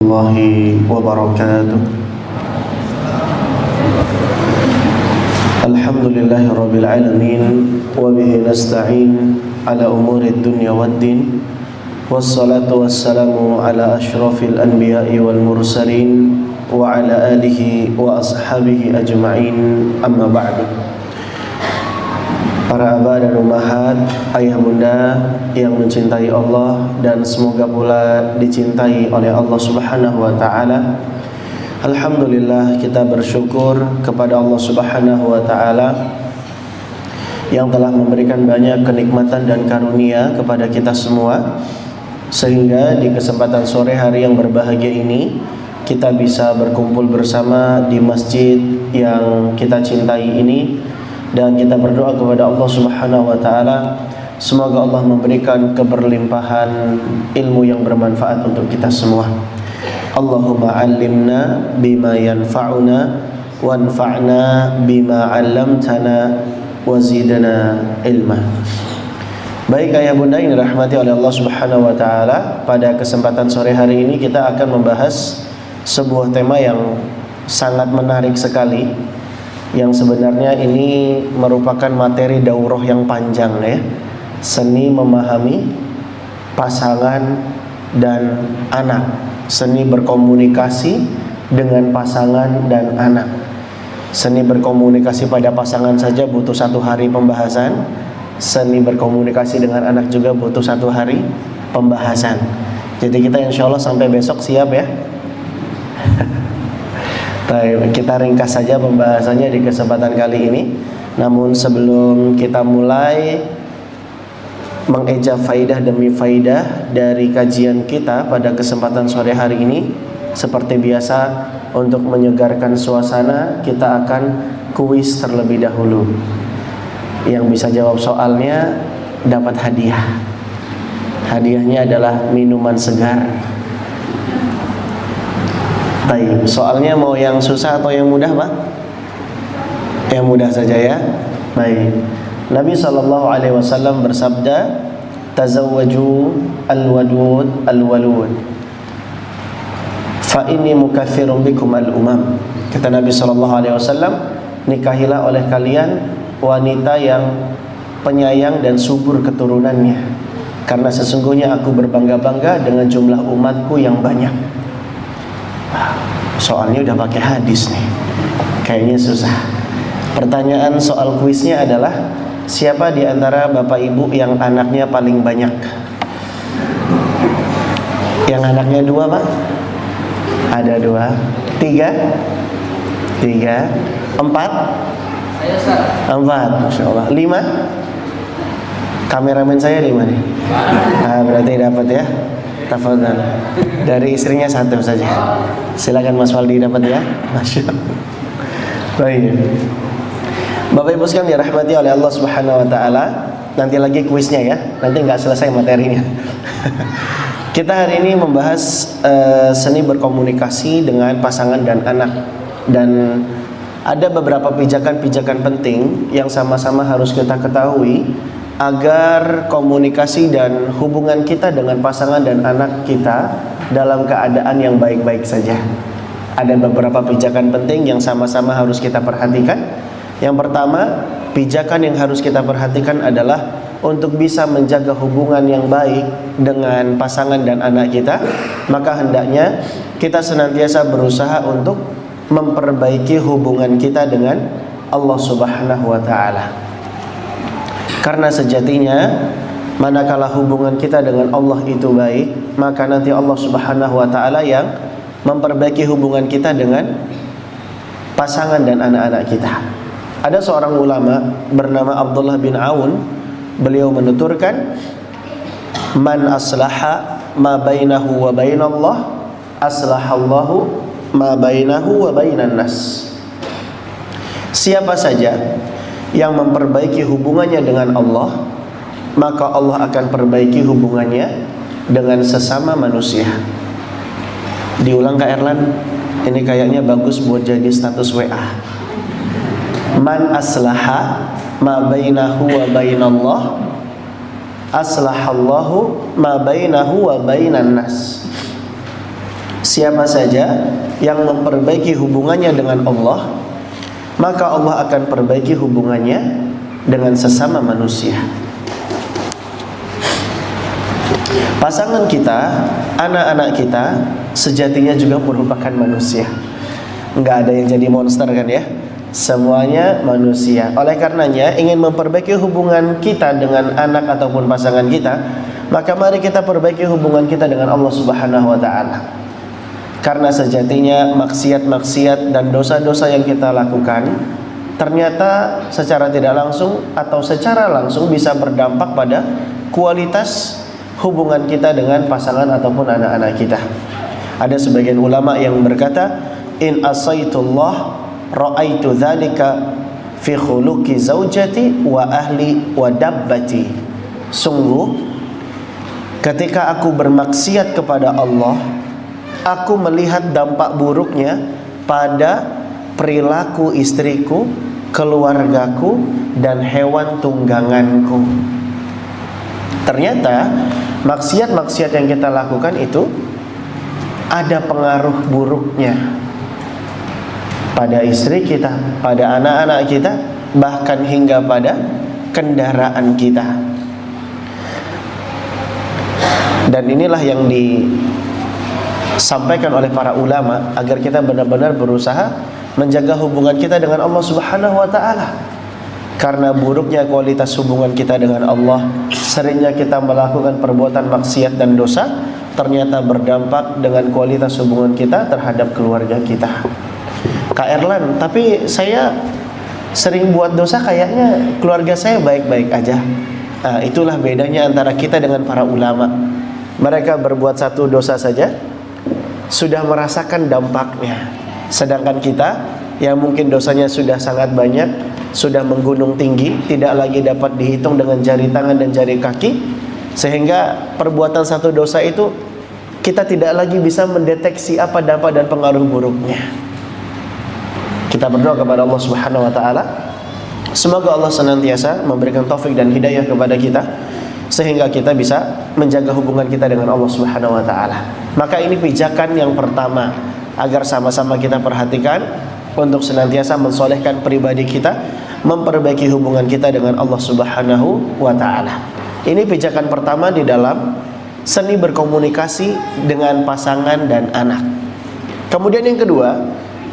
Warahmatullahi wabarakatuh. Alhamdulillahi rabbil alamin wa bihi nasta'in ala umurid dunya waddin. Wassalatu wassalamu ala asyrafil anbiya'i wal mursalin wa ala alihi wa ashabihi ajma'in, amma ba'du. Para abah dan ummahat, ayah bunda yang mencintai Allah dan semoga pula dicintai oleh Allah Subhanahu wa taala. Alhamdulillah, kita bersyukur kepada Allah Subhanahu wa taala yang telah memberikan banyak kenikmatan dan karunia kepada kita semua, sehingga di kesempatan sore hari yang berbahagia ini kita bisa berkumpul bersama di masjid yang kita cintai ini. Dan kita berdoa kepada Allah Subhanahu wa taala, semoga Allah memberikan keberlimpahan ilmu yang bermanfaat untuk kita semua. Allahumma 'allimna bima yanfa'una wanfa'na bima 'allamtana wa zidna ilma. Baik ayah bunda yang dirahmati oleh Allah Subhanahu wa taala, pada kesempatan sore hari ini kita akan membahas sebuah tema yang sangat menarik sekali, yang sebenarnya ini merupakan materi daurah yang panjang ya. Seni memahami pasangan dan anak, seni berkomunikasi dengan pasangan dan anak. Seni berkomunikasi pada pasangan saja butuh 1 hari pembahasan. Seni berkomunikasi dengan anak juga butuh 1 hari pembahasan. Jadi kita insya Allah sampai besok siap ya. Baik, kita ringkas saja pembahasannya di kesempatan kali ini. Namun sebelum kita mulai mengeja faidah demi faidah dari kajian kita pada kesempatan sore hari ini, seperti biasa untuk menyegarkan suasana kita akan kuis terlebih dahulu. Yang bisa jawab soalnya dapat hadiah. Hadiahnya adalah minuman segar. Baik, soalnya mau yang susah atau yang mudah Pak? Yang mudah saja ya. Baik. Nabi SAW bersabda, tazawwaju al-wadud al-walud, fa inni mukatsirun bikum al-umam. Kata Nabi SAW, nikahilah oleh kalian wanita yang penyayang dan subur keturunannya, karena sesungguhnya aku berbangga-bangga dengan jumlah umatku yang banyak. Soalnya udah pakai hadis nih, kayaknya susah. Pertanyaan soal kuisnya adalah, siapa di antara bapak ibu yang anaknya paling banyak? Yang anaknya 2 Pak? Ada 2, 3, 4, 4, Masya Allah. 5? Kameramen saya 5 nih. Nah, berarti dapat ya. Tafadhal. Dari istrinya 1 saja. Silakan Mas Waldi dapat ya. Masya Allah. Baik. Bapak Ibu sekalian dirahmati oleh Allah Subhanahu wa taala, nanti lagi kuisnya ya. Nanti enggak selesai materinya. Kita hari ini membahas seni berkomunikasi dengan pasangan dan anak, dan ada beberapa pijakan-pijakan penting yang sama-sama harus kita ketahui agar komunikasi dan hubungan kita dengan pasangan dan anak kita dalam keadaan yang baik-baik saja. Ada beberapa pijakan penting yang sama-sama harus kita perhatikan. Yang pertama, pijakan yang harus kita perhatikan adalah untuk bisa menjaga hubungan yang baik dengan pasangan dan anak kita, maka hendaknya kita senantiasa berusaha untuk memperbaiki hubungan kita dengan Allah Subhanahu wa taala. Karena sejatinya manakala hubungan kita dengan Allah itu baik, maka nanti Allah Subhanahu wa taala yang memperbaiki hubungan kita dengan pasangan dan anak-anak kita. Ada seorang ulama bernama Abdullah bin Aun. Beliau menuturkan, man aslaha ma bainahu wa bainallah, aslahallahu ma bainahu wa bainan nas. Siapa saja yang memperbaiki hubungannya dengan Allah, maka Allah akan perbaiki hubungannya dengan sesama manusia. Diulang Kak Erlan, ini kayaknya bagus buat jadi status WA. Man aslaha ma bainahu wa bainallah, aslahallahu ma bainahu wa bainan nas. siapa saja yang memperbaiki hubungannya dengan Allah, maka Allah akan perbaiki hubungannya dengan sesama manusia. Pasangan kita, anak-anak kita sejatinya juga merupakan manusia. Enggak ada yang jadi monster kan ya? Semuanya manusia. Oleh karenanya, ingin memperbaiki hubungan kita dengan anak ataupun pasangan kita, maka mari kita perbaiki hubungan kita dengan Allah Subhanahu wa taala. Karena sejatinya maksiat-maksiat dan dosa-dosa yang kita lakukan ternyata secara tidak langsung atau secara langsung bisa berdampak pada kualitas hubungan kita dengan pasangan ataupun anak-anak kita. Ada sebagian ulama yang berkata, in asaitullah ra'aitu dzalika fi khuluqi zaujati wa ahli wa dabbati. Sungguh ketika aku bermaksiat kepada Allah, aku melihat dampak buruknya pada perilaku istriku, keluargaku, dan hewan tungganganku. Ternyata maksiat-maksiat yang kita lakukan itu ada pengaruh buruknya pada istri kita, pada anak-anak kita, bahkan hingga pada kendaraan kita. Dan inilah yang disampaikan oleh para ulama agar kita benar-benar berusaha menjaga hubungan kita dengan Allah Subhanahu wa taala. Karena buruknya kualitas hubungan kita dengan Allah, seringnya kita melakukan perbuatan maksiat dan dosa, ternyata berdampak dengan kualitas hubungan kita terhadap keluarga kita. Kak Erlan, tapi saya sering buat dosa, kayaknya keluarga saya baik-baik aja. Nah, itulah bedanya antara kita dengan para ulama. Mereka berbuat satu dosa saja sudah merasakan dampaknya, sedangkan kita yang mungkin dosanya sudah sangat banyak, sudah menggunung tinggi, tidak lagi dapat dihitung dengan jari tangan dan jari kaki, sehingga perbuatan satu dosa itu kita tidak lagi bisa mendeteksi apa dampak dan pengaruh buruknya. Kita berdoa kepada Allah Subhanahu wa taala, semoga Allah senantiasa memberikan taufik dan hidayah kepada kita sehingga kita bisa menjaga hubungan kita dengan Allah Subhanahu wa taala. Maka ini pijakan yang pertama agar sama-sama kita perhatikan untuk senantiasa mensolehkan pribadi kita, memperbaiki hubungan kita dengan Allah Subhanahu wa taala. Ini pijakan pertama di dalam seni berkomunikasi dengan pasangan dan anak. Kemudian yang kedua,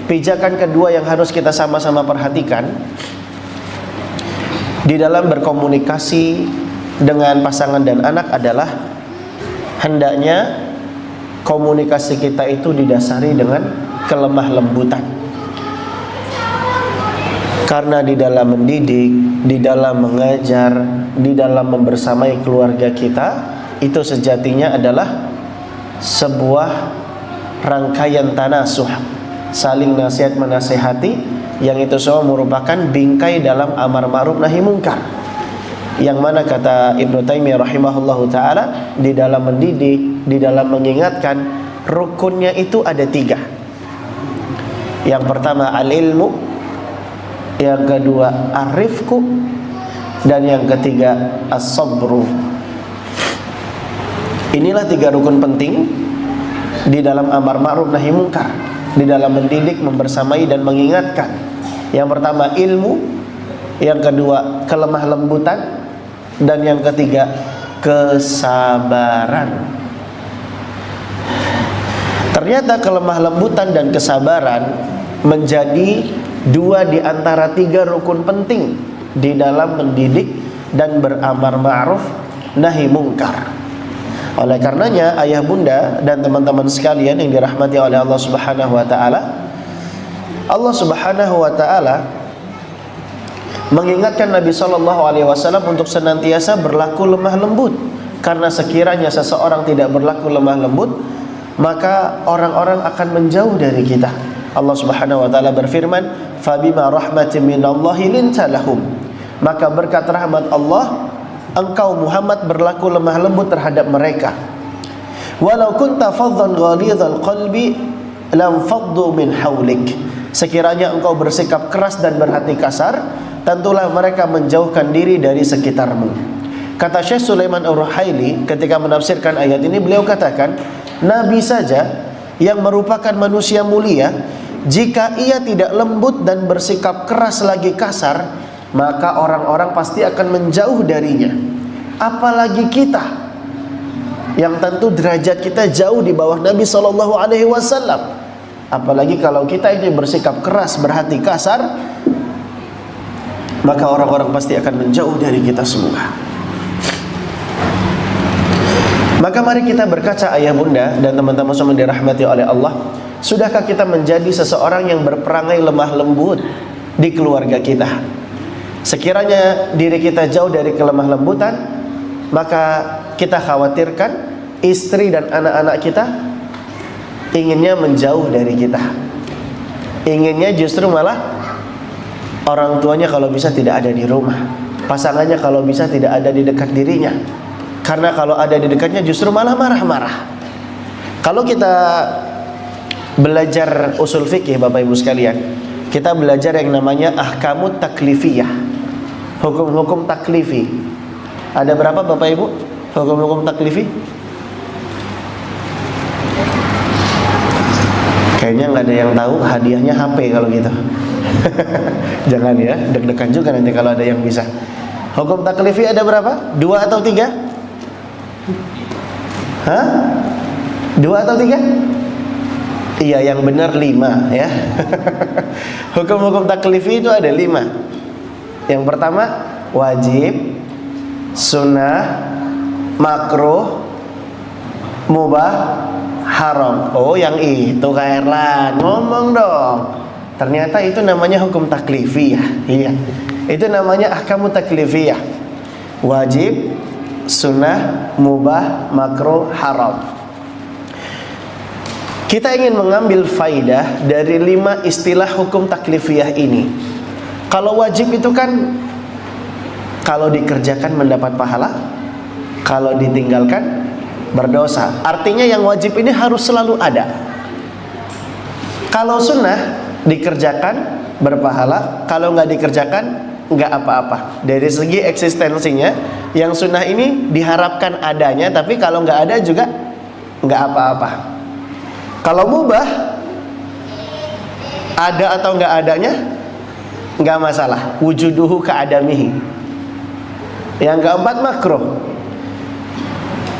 pijakan kedua yang harus kita sama-sama perhatikan di dalam berkomunikasi dengan pasangan dan anak adalah hendaknya komunikasi kita itu didasari dengan kelemah lembutan. Karena di dalam mendidik, di dalam mengajar, di dalam membersamai keluarga kita, itu sejatinya adalah sebuah rangkaian tanasuh, saling nasihat menasehati, yang itu semua merupakan bingkai dalam amar ma'ruf nahi mungkar. Yang mana kata Ibnu Taimiyah rahimahullahu ta'ala, di dalam mendidik, di dalam mengingatkan, rukunnya itu ada 3. Yang pertama al-ilmu, yang kedua ar-rifqu, dan yang ketiga as-sabru. Inilah 3 rukun penting di dalam amar ma'ruf nahi mungkar, di dalam mendidik, membersamai dan mengingatkan. Yang pertama ilmu, yang kedua kelemah lembutan, dan yang ketiga kesabaran. Ternyata kelemah lembutan dan kesabaran menjadi 2 di antara 3 rukun penting di dalam mendidik dan beramar ma'ruf nahi mungkar. Oleh karenanya ayah bunda dan teman-teman sekalian yang dirahmati oleh Allah Subhanahu wa taala, Allah Subhanahu wa taala mengingatkan Nabi sallallahu alaihi wasallam untuk senantiasa berlaku lemah lembut. Karena sekiranya seseorang tidak berlaku lemah lembut, maka orang-orang akan menjauh dari kita. Allah Subhanahu wa taala berfirman, "Fabima rahmatin minallahi linta lahum." Maka berkat rahmat Allah, engkau Muhammad berlaku lemah lembut terhadap mereka. Walau kunta faddan ghalidhal qalbi lam faddu min haulik. Sekiranya engkau bersikap keras dan berhati kasar, tentulah mereka menjauhkan diri dari sekitarmu. Kata Syekh Sulaiman Ar-Ruhaili ketika menafsirkan ayat ini, beliau katakan, Nabi saja yang merupakan manusia mulia, jika ia tidak lembut dan bersikap keras lagi kasar, maka orang-orang pasti akan menjauh darinya. Apalagi kita, yang tentu derajat kita jauh di bawah Nabi SAW. Apalagi kalau kita ini bersikap keras, berhati kasar, maka orang-orang pasti akan menjauh dari kita semua. Maka mari kita berkaca ayah bunda dan teman-teman semua dirahmati oleh Allah. Sudahkah kita menjadi seseorang yang berperangai lemah lembut di keluarga kita? Sekiranya diri kita jauh dari kelemah lembutan, maka kita khawatirkan istri dan anak-anak kita inginnya menjauh dari kita. Inginnya justru malah orang tuanya kalau bisa tidak ada di rumah, pasangannya kalau bisa tidak ada di dekat dirinya. Karena kalau ada di dekatnya justru malah marah-marah. Kalau kita belajar usul fikih Bapak Ibu sekalian, kita belajar yang namanya ahkamut taklifiyah, hukum-hukum taklifi. Ada berapa Bapak Ibu hukum-hukum taklifi? Kayaknya nggak ada yang tahu. Hadiahnya HP kalau gitu. Jangan ya, deg-degan juga nanti kalau ada yang bisa. Hukum taklifi ada berapa? 2 atau 3? Hah? 2 atau 3? Iya, yang benar 5 ya. Hukum-hukum taklifi itu ada 5. Yang pertama wajib, sunnah, makruh, mubah, haram. Oh, yang itu Kak Erlan, ngomong dong. Ternyata itu namanya hukum taklifiyah. Iya, itu namanya ahkamut taklifiyah. Wajib, sunnah, mubah, makruh, haram. Kita ingin mengambil faidah dari 5 istilah hukum taklifiyah ini. Kalau wajib itu kan kalau dikerjakan mendapat pahala, kalau ditinggalkan berdosa. Artinya yang wajib ini harus selalu ada. Kalau sunnah dikerjakan berpahala, kalau nggak dikerjakan nggak apa-apa. Dari segi eksistensinya, yang sunnah ini diharapkan adanya, tapi kalau nggak ada juga nggak apa-apa. Kalau mubah, ada atau nggak adanya nggak masalah. Wujuduhu ka'adamihi. Yang keempat makruh.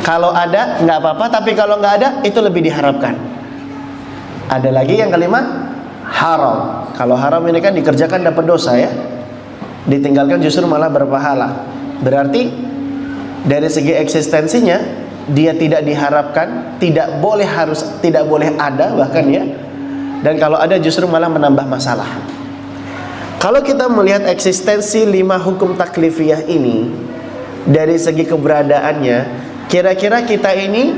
Kalau ada nggak apa-apa, tapi kalau nggak ada itu lebih diharapkan. Ada lagi yang kelima, haram. Kalau haram ini kan dikerjakan dapat dosa ya, ditinggalkan justru malah berpahala. Berarti dari segi eksistensinya dia tidak diharapkan, tidak boleh ada bahkan ya. Dan kalau ada justru malah menambah masalah. Kalau kita melihat eksistensi 5 hukum taklifiyah ini dari segi keberadaannya, kira-kira kita ini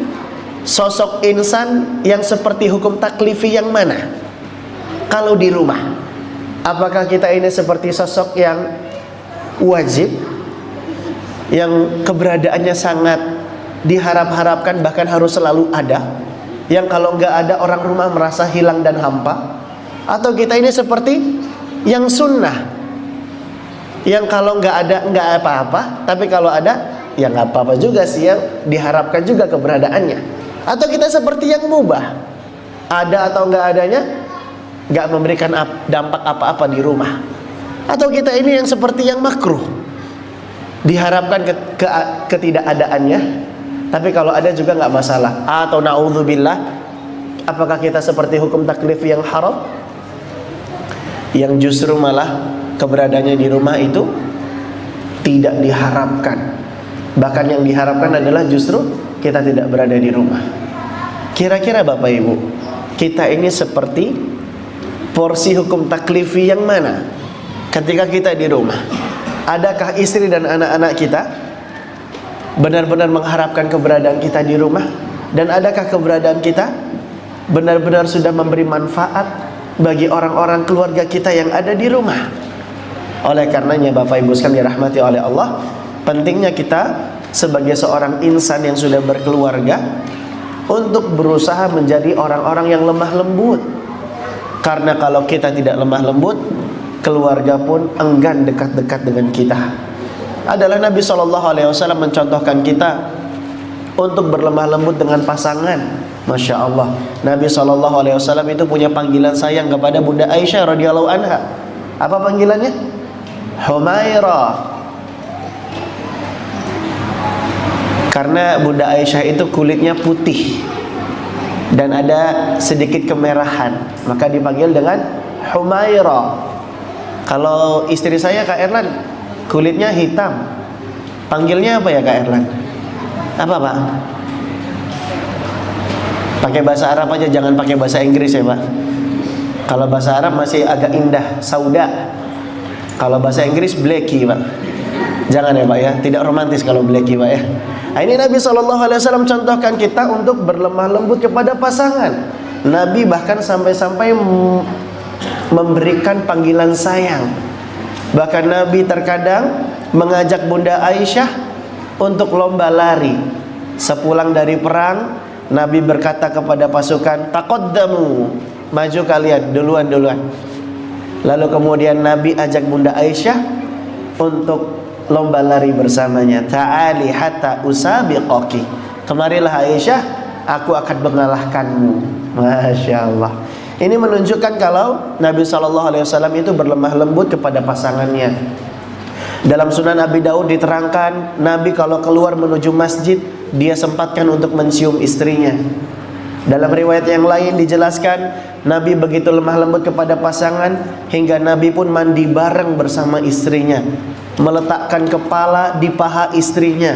sosok insan yang seperti hukum taklifi yang mana? Kalau di rumah, apakah kita ini seperti sosok yang wajib, yang keberadaannya sangat diharap-harapkan bahkan harus selalu ada, yang kalau nggak ada orang rumah merasa hilang dan hampa? Atau kita ini seperti yang sunnah, yang kalau nggak ada nggak apa-apa, tapi kalau ada ya nggak apa-apa juga sih, yang diharapkan juga keberadaannya? Atau kita seperti yang mubah, ada atau nggak adanya nggak memberikan dampak apa-apa di rumah? Atau kita ini yang seperti yang makruh, diharapkan ketidakadaannya, tapi kalau ada juga nggak masalah? Atau na'udzubillah, apakah kita seperti hukum taklif yang haram, yang justru malah keberadaannya di rumah itu tidak diharapkan, bahkan yang diharapkan adalah justru kita tidak berada di rumah? Kira-kira Bapak Ibu, kita ini seperti porsi hukum taklifi yang mana ketika kita di rumah? Adakah istri dan anak-anak kita benar-benar mengharapkan keberadaan kita di rumah? Dan adakah keberadaan kita benar-benar sudah memberi manfaat bagi orang-orang keluarga kita yang ada di rumah? Oleh karenanya Bapak Ibu sekalian dirahmati oleh Allah, pentingnya kita sebagai seorang insan yang sudah berkeluarga untuk berusaha menjadi orang-orang yang lemah lembut. Karena kalau kita tidak lemah lembut, keluarga pun enggan dekat-dekat dengan kita. Adalah Nabi SAW mencontohkan kita untuk berlemah lembut dengan pasangan. Masya Allah, Nabi SAW itu punya panggilan sayang kepada Bunda Aisyah radhiyallahu anha. Apa panggilannya? Humairah. Karena Bunda Aisyah itu kulitnya putih dan ada sedikit kemerahan, maka dipanggil dengan Humairah. Kalau istri saya Kak Erlan kulitnya hitam, panggilnya apa ya Kak Erlan? Apa Pak? Pakai bahasa Arab aja, jangan pakai bahasa Inggris ya Pak. Kalau bahasa Arab masih agak indah, sauda. Kalau bahasa Inggris blacky Pak. Jangan ya Pak ya, tidak romantis kalau blacky Pak ya. Nah, ini Nabi SAW contohkan kita untuk berlemah lembut kepada pasangan. Nabi bahkan sampai-sampai memberikan panggilan sayang. Bahkan Nabi terkadang mengajak Bunda Aisyah untuk lomba lari. Sepulang dari perang, Nabi berkata kepada pasukan, taqaddamu, maju kalian, duluan. Lalu kemudian Nabi ajak Bunda Aisyah untuk lomba lari bersamanya. Ta'ali hatta usabiqaki, kemarilah Aisyah, aku akan mengalahkanmu. Masya Allah. Ini menunjukkan kalau Nabi SAW itu berlemah lembut kepada pasangannya. Dalam Sunan Abi Daud diterangkan, Nabi kalau keluar menuju masjid, dia sempatkan untuk mencium istrinya. Dalam riwayat yang lain dijelaskan, Nabi begitu lemah lembut kepada pasangan hingga Nabi pun mandi bareng bersama istrinya, meletakkan kepala di paha istrinya.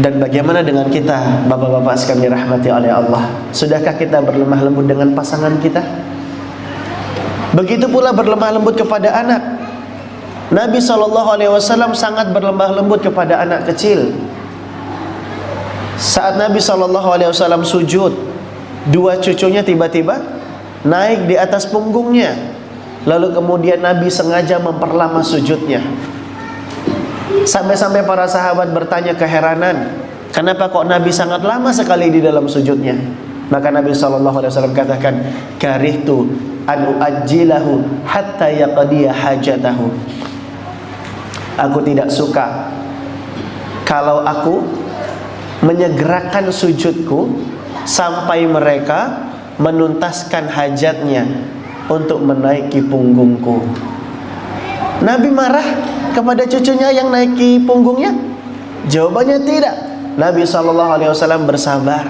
Dan bagaimana dengan kita, bapak-bapak sekalian dirahmati oleh Allah? Sudahkah kita berlemah lembut dengan pasangan kita? Begitu pula berlemah lembut kepada anak. Nabi SAW sangat berlemah lembut kepada anak kecil. Saat Nabi SAW sujud, dua cucunya tiba-tiba naik di atas punggungnya. Lalu kemudian Nabi sengaja memperlama sujudnya. Sampai-sampai para sahabat bertanya keheranan, kenapa kok Nabi sangat lama sekali di dalam sujudnya? Maka Nabi SAW katakan, karihtu an uajjilahu hatta yaqdiya hajatahu. Aku tidak suka kalau aku menyegerakan sujudku sampai mereka menuntaskan hajatnya untuk menaiki punggungku. Nabi marah kepada cucunya yang naiki punggungnya? Jawabannya tidak. Nabi SAW bersabar.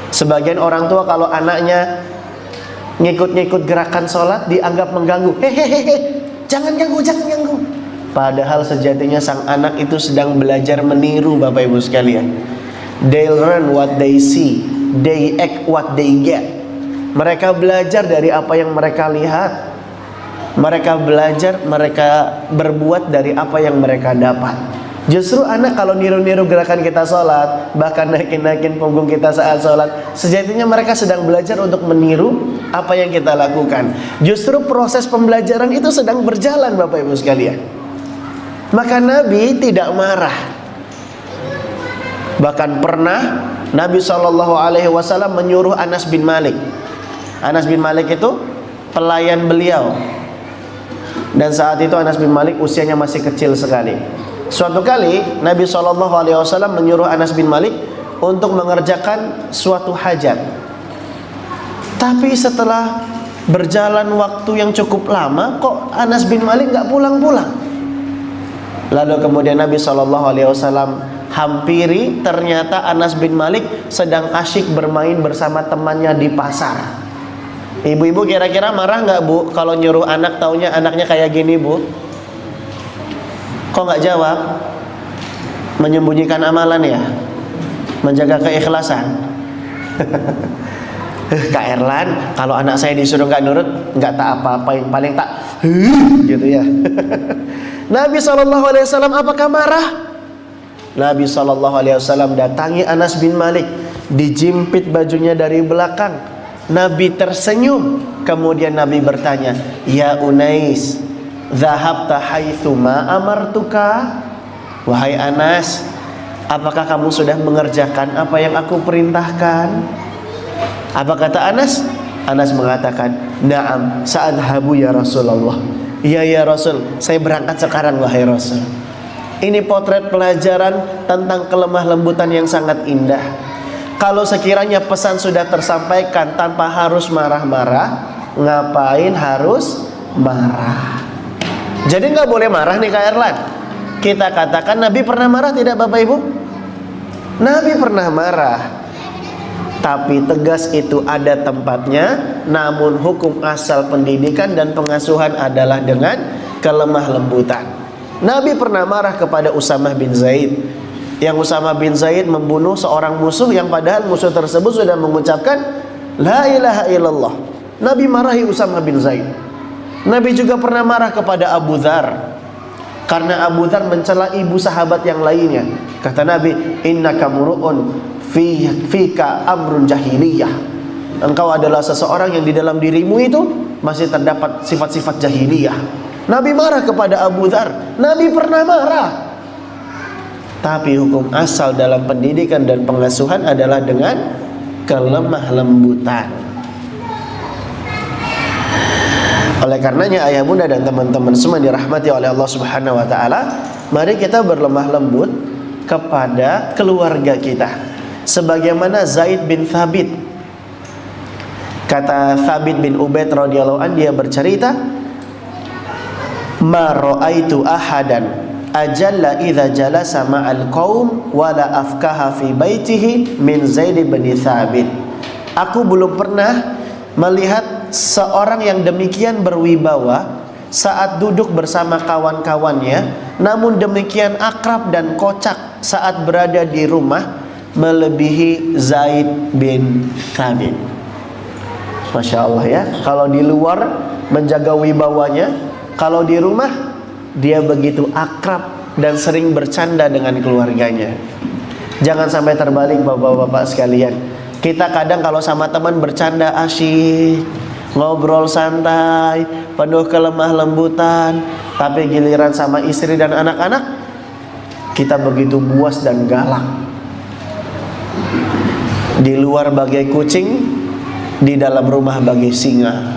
Sebagian orang tua kalau anaknya ngikut-ngikut gerakan sholat dianggap mengganggu. Hehehe, jangan ganggu. Padahal sejatinya sang anak itu sedang belajar meniru Bapak Ibu sekalian. They learn what they see, they act what they get. Mereka belajar dari apa yang mereka lihat. Mereka belajar, mereka berbuat dari apa yang mereka dapat. Justru anak kalau niru-niru gerakan kita sholat, bahkan naikin-naikin punggung kita saat sholat, sejatinya mereka sedang belajar untuk meniru apa yang kita lakukan. Justru proses pembelajaran itu sedang berjalan Bapak Ibu sekalian. Maka Nabi tidak marah. Bahkan pernah Nabi SAW menyuruh Anas bin Malik. Anas bin Malik itu pelayan beliau. Dan saat itu Anas bin Malik usianya masih kecil sekali. Suatu kali Nabi SAW menyuruh Anas bin Malik untuk mengerjakan suatu hajat. Tapi setelah berjalan waktu yang cukup lama, kok Anas bin Malik gak pulang-pulang. Lalu kemudian Nabi SAW hampiri, ternyata Anas bin Malik sedang asyik bermain bersama temannya di pasar. Ibu-ibu kira-kira marah gak Bu kalau nyuruh anak taunya anaknya kayak gini Bu? Kok nggak jawab? Menyembunyikan amalan ya? Menjaga keikhlasan? Kak Erlan, kalau anak saya disuruh nggak nurut, nggak tak apa-apain, paling tak gitu ya. Nabi SAW apakah marah? Nabi SAW datangi Anas bin Malik, dijimpit bajunya dari belakang. Nabi tersenyum, kemudian Nabi bertanya, ya Unais, dhahabta haitsu ma amartuka? Wahai Anas, apakah kamu sudah mengerjakan apa yang aku perintahkan? Apa kata Anas? Anas mengatakan, na'am, sa'adhabu ya Rasulullah. Iya ya Rasul, saya berangkat sekarang wahai Rasul. Ini potret pelajaran tentang kelemah lembutan yang sangat indah. Kalau sekiranya pesan sudah tersampaikan tanpa harus marah-marah, ngapain harus marah? Jadi nggak boleh marah nih Kak Erlan. Kita katakan Nabi pernah marah tidak Bapak Ibu? Nabi pernah marah. Tapi tegas itu ada tempatnya. Namun hukum asal pendidikan dan pengasuhan adalah dengan kelemah lembutan. Nabi pernah marah kepada Usamah bin Zaid, yang Usamah bin Zaid membunuh seorang musuh yang padahal musuh tersebut sudah mengucapkan La ilaha illallah. Nabi marahi Usamah bin Zaid. Nabi juga pernah marah kepada Abu Dzar karena Abu Dzar mencela ibu sahabat yang lainnya. Kata Nabi, innaka muru'un fika amrun jahiliyah. Engkau adalah seseorang yang di dalam dirimu itu masih terdapat sifat-sifat jahiliyah. Nabi marah kepada Abu Dzar. Nabi pernah marah. Tapi hukum asal dalam pendidikan dan pengasuhan adalah dengan kelemah lembutan. Oleh karenanya ayah bunda dan teman-teman semua dirahmati oleh Allah Subhanahu wa taala, mari kita berlemah lembut kepada keluarga kita. Sebagaimana Zaid bin Thabit. Kata Thabit bin Ubaid radhiyallahu anhu, dia bercerita, ma ra'aitu ahadan ajalla idza jalasa ma'al qaum wala afkaha fi baitihi min Zaid bin Thabit. Aku belum pernah melihat seorang yang demikian berwibawa saat duduk bersama kawan-kawannya, namun demikian akrab dan kocak saat berada di rumah melebihi Zaid bin Thabit. Masya Allah ya. Kalau di luar menjaga wibawanya, kalau di rumah dia begitu akrab dan sering bercanda dengan keluarganya. Jangan sampai terbalik bapak-bapak sekalian. Kita kadang kalau sama teman bercanda asyik, ngobrol santai, penuh kelemah lembutan, tapi giliran sama istri dan anak-anak kita begitu buas dan galak. Di luar bagai kucing, di dalam rumah bagai singa.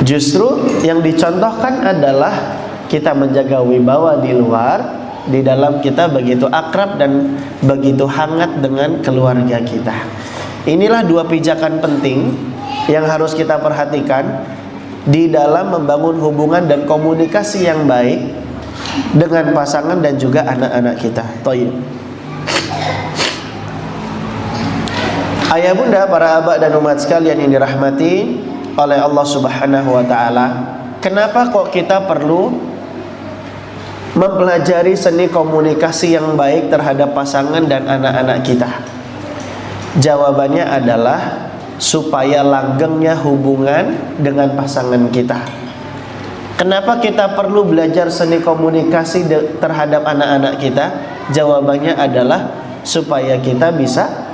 Justru yang dicontohkan adalah kita menjaga wibawa di luar, di dalam kita begitu akrab dan begitu hangat dengan keluarga kita. Inilah dua pijakan penting yang harus kita perhatikan di dalam membangun hubungan dan komunikasi yang baik dengan pasangan dan juga anak-anak kita. Thayyib. Ayah bunda, para abah dan umat sekalian yang dirahmati oleh Allah Subhanahu wa taala, kenapa kok kita perlu mempelajari seni komunikasi yang baik terhadap pasangan dan anak-anak kita? Jawabannya adalah supaya langgengnya hubungan dengan pasangan kita. Kenapa kita perlu belajar seni komunikasi terhadap anak-anak kita? Jawabannya adalah supaya kita bisa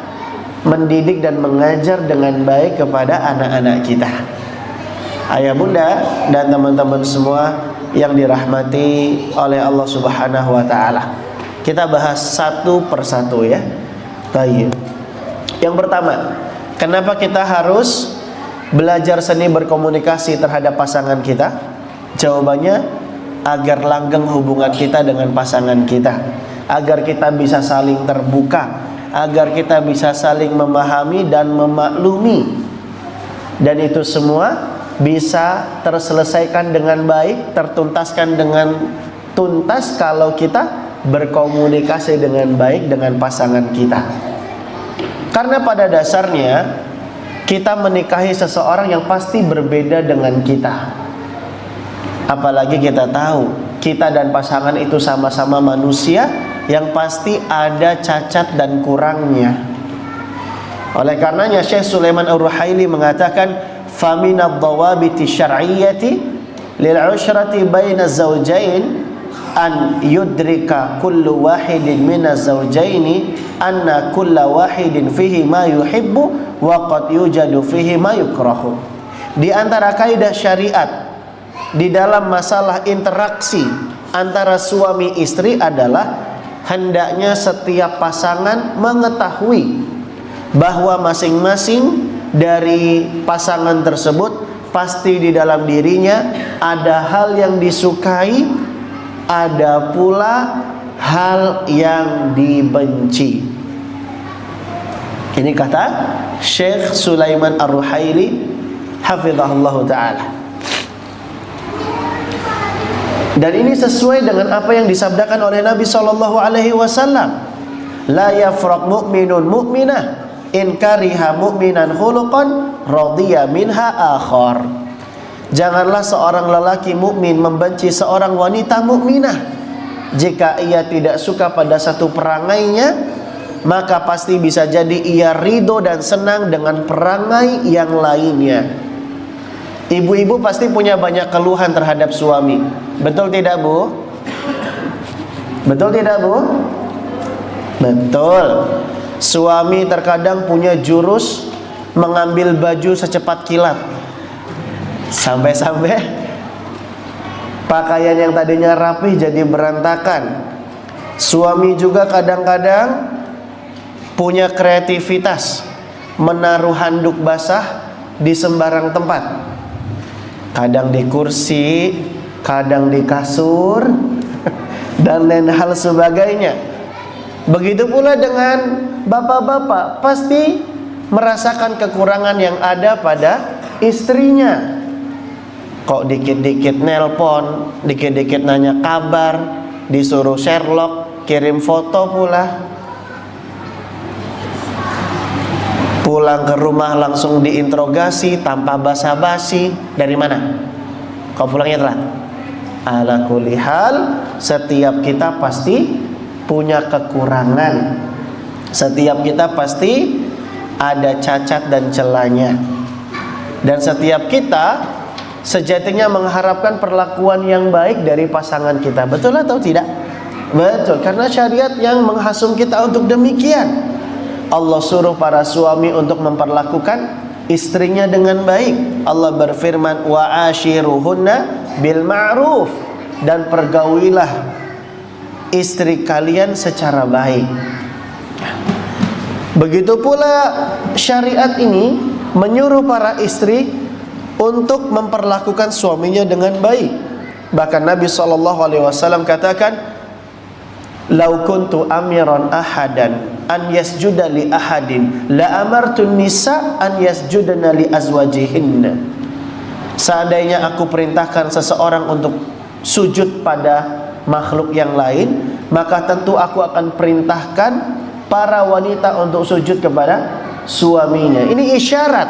mendidik dan mengajar dengan baik kepada anak-anak kita. Ayah bunda dan teman-teman semua yang dirahmati oleh Allah Subhanahu wa taala, kita bahas satu persatu ya. Baik. Yang pertama, kenapa kita harus belajar seni berkomunikasi terhadap pasangan kita? Jawabannya agar langgeng hubungan kita dengan pasangan kita, agar kita bisa saling terbuka, agar kita bisa saling memahami dan memaklumi, dan itu semua bisa terselesaikan dengan baik, tertuntaskan dengan tuntas kalau kita berkomunikasi dengan baik dengan pasangan kita. Karena pada dasarnya kita menikahi seseorang yang pasti berbeda dengan kita. Apalagi kita tahu kita dan pasangan itu sama-sama manusia yang pasti ada cacat dan kurangnya. Oleh karenanya Syekh Sulaiman Ar-Ruhaili mengatakan, faminad dhawabiti syar'iyyati lil 'ushrati baina zawjain an yudrika kullu wahidin minaz zawjaini anna kulla wahidin fihi ma yuhibbu wa qad yujadu fihi ma yukrahu. Di antara kaidah syariat di dalam masalah interaksi antara suami istri adalah hendaknya setiap pasangan mengetahui bahwa masing-masing dari pasangan tersebut pasti di dalam dirinya ada hal yang disukai, ada pula hal yang dibenci. Ini kata Syekh Sulaiman Ar-Ruhaili hafizahullah ta'ala. Dan ini sesuai dengan apa yang disabdakan oleh Nabi SAW. La yafraq mu'minun mu'minah in kariha mu'minan khuluqan radiya minha akhar. Janganlah seorang lelaki mukmin membenci seorang wanita mukminah. Jika ia tidak suka pada satu perangainya, maka pasti bisa jadi ia ridho dan senang dengan perangai yang lainnya. Ibu-ibu pasti punya banyak keluhan terhadap suami. Betul tidak, Bu? Betul tidak, Bu? Betul. Suami terkadang punya jurus mengambil baju secepat kilat. Sampai-sampai pakaian yang tadinya rapih jadi berantakan. Suami juga kadang-kadang punya kreativitas menaruh handuk basah di sembarang tempat. Kadang di kursi, kadang di kasur, dan lain hal sebagainya. Begitu pula dengan bapak-bapak, pasti merasakan kekurangan yang ada pada istrinya. Kok dikit-dikit nelpon, dikit-dikit nanya kabar, disuruh Sherlock, kirim foto pula. Pulang ke rumah langsung diinterogasi tanpa basa-basi. Dari mana? Kau pulangnya telat? Ala kulli hal, setiap kita pasti punya kekurangan. Setiap kita pasti ada cacat dan celahnya. Dan setiap kita sejatinya mengharapkan perlakuan yang baik dari pasangan kita. Betul atau tidak? Betul, karena syariat yang menghasung kita untuk demikian. Allah suruh para suami untuk memperlakukan istrinya dengan baik. Allah berfirman, wa ashiruhunna bil ma'ruf, dan pergaulilah istri kalian secara baik. Begitu pula syariat ini menyuruh para istri untuk memperlakukan suaminya dengan baik. Bahkan Nabi SAW katakan, "Lau kuntu amiran ahadan an yasjuda li ahadin la amartun nisa an yasjudna li azwajihinna." Seandainya aku perintahkan seseorang untuk sujud pada makhluk yang lain, maka tentu aku akan perintahkan para wanita untuk sujud kepada suaminya. Ini isyarat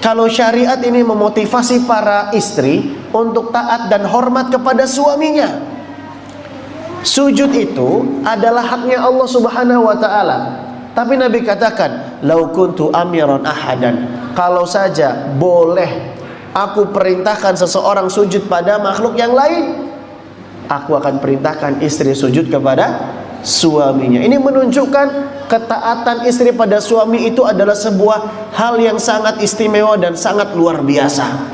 kalau syariat ini memotivasi para istri untuk taat dan hormat kepada suaminya. Sujud itu adalah haknya Allah Subhanahu wa taala. Tapi Nabi katakan, "Lau kuntu amiran ahadan." Kalau saja boleh aku perintahkan seseorang sujud pada makhluk yang lain, aku akan perintahkan istri sujud kepada suaminya. Ini menunjukkan ketaatan istri pada suami itu adalah sebuah hal yang sangat istimewa dan sangat luar biasa.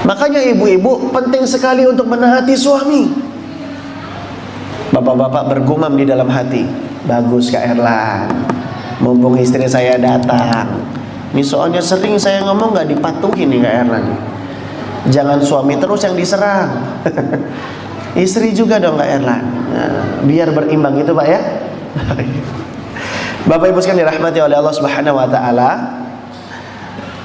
Makanya ibu-ibu penting sekali untuk menaati suami. Bapak-bapak bergumam di dalam hati, bagus Kak Erlan, mumpung istri saya datang. Ini soalnya sering saya ngomong gak dipatuhi nih Kak Erlan. Jangan suami terus yang diserang. Istri juga dong Kak Erlan. Nah, biar berimbang gitu Pak ya. Bapak Ibu sekalian dirahmati oleh Allah Subhanahu wa taala.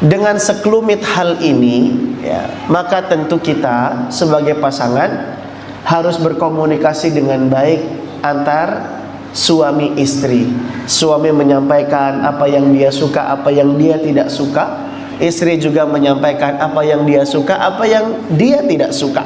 Dengan sekelumit hal ini ya, maka tentu kita sebagai pasangan harus berkomunikasi dengan baik antar suami istri. Suami menyampaikan apa yang dia suka, apa yang dia tidak suka. Istri juga menyampaikan apa yang dia suka, apa yang dia tidak suka.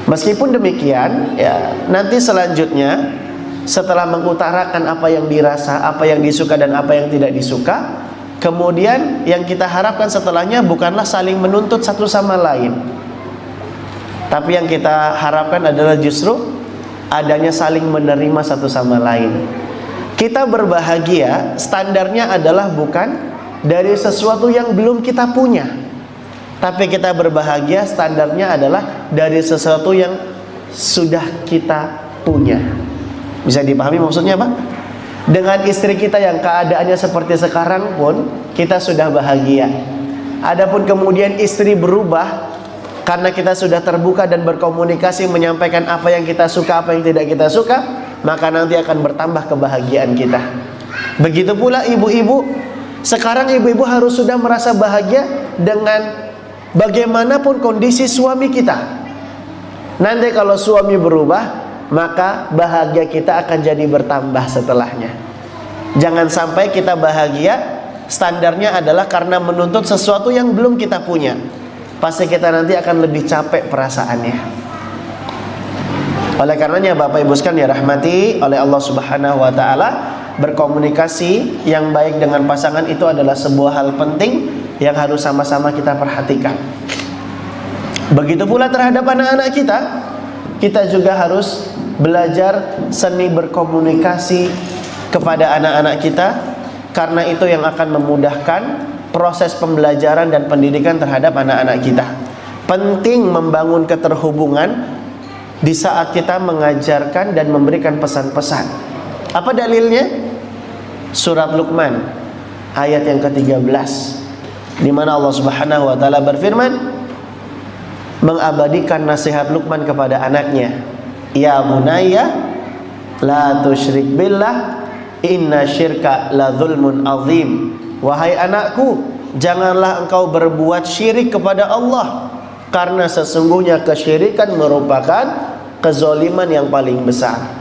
Meskipun demikian ya, nanti selanjutnya setelah mengutarakan apa yang dirasa, apa yang disuka dan apa yang tidak disuka, kemudian yang kita harapkan setelahnya bukanlah saling menuntut satu sama lain, tapi yang kita harapkan adalah justru adanya saling menerima satu sama lain. Kita berbahagia standarnya adalah bukan dari sesuatu yang belum kita punya, tapi kita berbahagia standarnya adalah dari sesuatu yang sudah kita punya. Bisa dipahami maksudnya Pak? Dengan istri kita yang keadaannya seperti sekarang pun kita sudah bahagia. Adapun kemudian istri berubah karena kita sudah terbuka dan berkomunikasi, menyampaikan apa yang kita suka, apa yang tidak kita suka, maka nanti akan bertambah kebahagiaan kita. Begitu pula ibu-ibu. Sekarang ibu-ibu harus sudah merasa bahagia dengan bagaimanapun kondisi suami kita. Nanti kalau suami berubah, maka bahagia kita akan jadi bertambah setelahnya. Jangan sampai kita bahagia standarnya adalah karena menuntut sesuatu yang belum kita punya. Pasti kita nanti akan lebih capek perasaannya. Oleh karenanya Bapak Ibu sekalian rahmati oleh Allah Subhanahu wa taala, berkomunikasi yang baik dengan pasangan itu adalah sebuah hal penting yang harus sama-sama kita perhatikan. Begitu pula terhadap anak-anak kita. Kita juga harus belajar seni berkomunikasi kepada anak-anak kita, karena itu yang akan memudahkan proses pembelajaran dan pendidikan terhadap anak-anak kita. Penting membangun keterhubungan di saat kita mengajarkan dan memberikan pesan-pesan. Apa dalilnya? Surat Luqman ayat yang ke-13, di mana Allah Subhanahu wa taala berfirman, mengabadikan nasihat Luqman kepada anaknya, ya bunayya la tusyrik billah inna syirka la zulmun azim. Wahai anakku, janganlah engkau berbuat syirik kepada Allah, karena sesungguhnya kesyirikan merupakan kezaliman yang paling besar.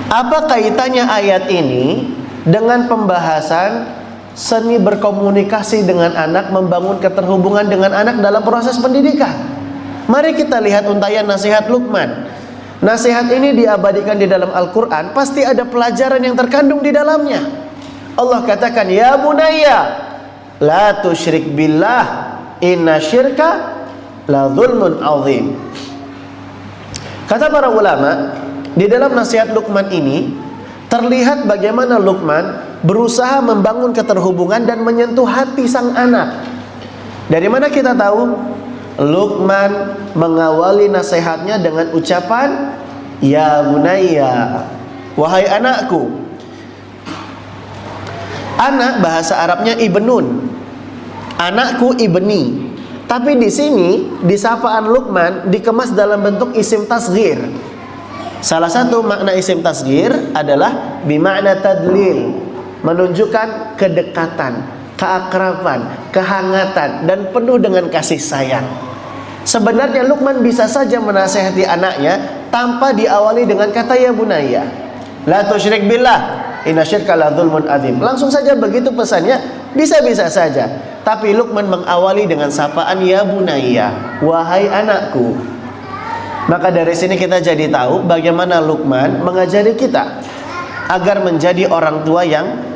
Apa kaitannya ayat ini dengan pembahasan seni berkomunikasi dengan anak, membangun keterhubungan dengan anak dalam proses pendidikan? Mari kita lihat untayan nasihat Luqman. Nasihat ini diabadikan di dalam Al-Quran, pasti ada pelajaran yang terkandung di dalamnya. Allah katakan, ya bunayya la tusyrik billah inna syirka la zulmun azim. Kata para ulama, di dalam nasihat Luqman ini terlihat bagaimana Luqman berusaha membangun keterhubungan dan menyentuh hati sang anak. Dari mana kita tahu? Luqman mengawali nasihatnya dengan ucapan ya bunayya, wahai anakku. Anak bahasa Arabnya ibnun, anakku ibni. Tapi di sini di sapaan Luqman dikemas dalam bentuk isim tasghir. Salah satu makna isim tasghir adalah bimakna tadlil, menunjukkan kedekatan, keakraban, kehangatan, dan penuh dengan kasih sayang. Sebenarnya Luqman bisa saja menasihati anaknya tanpa diawali dengan kata ya bunayya la tusyrik billah inna syirka la zulmun azim. Langsung saja begitu pesannya, bisa-bisa saja. Tapi Luqman mengawali dengan sapaan ya bunayya, wahai anakku. Maka dari sini kita jadi tahu bagaimana Luqman mengajari kita agar menjadi orang tua yang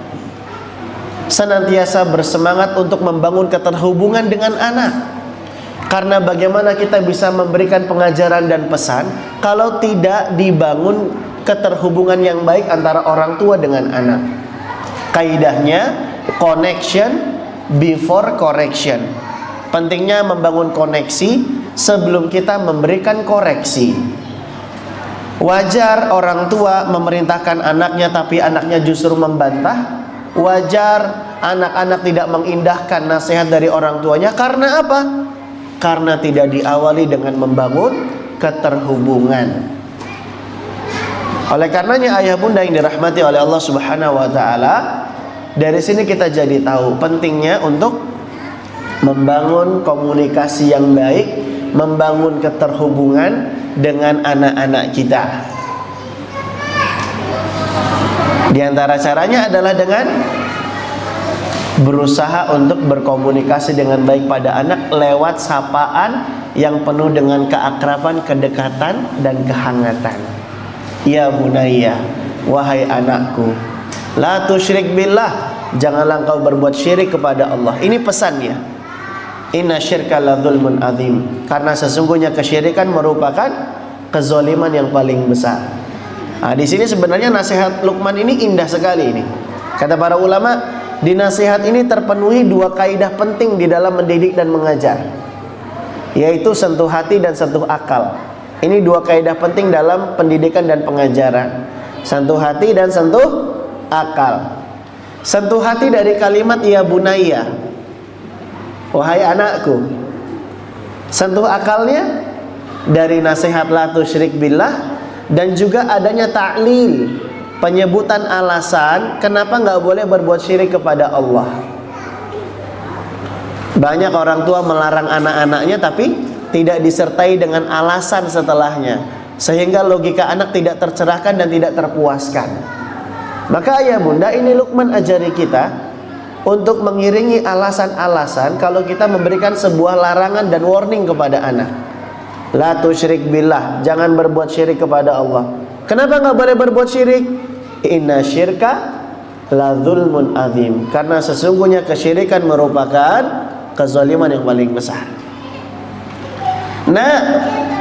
senantiasa bersemangat untuk membangun keterhubungan dengan anak. Karena bagaimana kita bisa memberikan pengajaran dan pesan kalau tidak dibangun keterhubungan yang baik antara orang tua dengan anak. Kaidahnya connection before correction. Pentingnya membangun koneksi sebelum kita memberikan koreksi. Wajar orang tua memerintahkan anaknya tapi anaknya justru membantah. Wajar anak-anak tidak mengindahkan nasihat dari orang tuanya. Karena apa? Karena tidak diawali dengan membangun keterhubungan. Oleh karenanya ayah bunda yang dirahmati oleh Allah Subhanahu wa taala, dari sini kita jadi tahu pentingnya untuk membangun komunikasi yang baik, membangun keterhubungan dengan anak-anak kita. Di antara caranya adalah dengan berusaha untuk berkomunikasi dengan baik pada anak lewat sapaan yang penuh dengan keakraban, kedekatan, dan kehangatan. Ya bunayya, wahai anakku, la tusyrik billah, janganlah engkau berbuat syirik kepada Allah. Ini pesannya. Inna syirka la zulmun azim, karena sesungguhnya kesyirikan merupakan kezaliman yang paling besar. Nah, di sini sebenarnya nasihat Luqman ini indah sekali ini. Kata para ulama, di nasihat ini terpenuhi dua kaidah penting di dalam mendidik dan mengajar, yaitu sentuh hati dan sentuh akal. Ini dua kaidah penting dalam pendidikan dan pengajaran, sentuh hati dan sentuh akal. Sentuh hati dari kalimat ya bunayya. wahai anakku, sentuh akalnya dari nasihat la tusyrik billah, dan juga adanya ta'lil, penyebutan alasan kenapa nggak boleh berbuat syirik kepada Allah. Banyak orang tua melarang anak-anaknya tapi tidak disertai dengan alasan setelahnya, sehingga logika anak tidak tercerahkan dan tidak terpuaskan. Maka ayah bunda, ini Luqman ajari kita untuk mengiringi alasan-alasan kalau kita memberikan sebuah larangan dan warning kepada anak. La tusyrik billah, jangan berbuat syirik kepada Allah. Kenapa nggak boleh berbuat syirik? Inna syirka la dzulmun adzim, karena sesungguhnya kesyirikan merupakan kezaliman yang paling besar. Nah,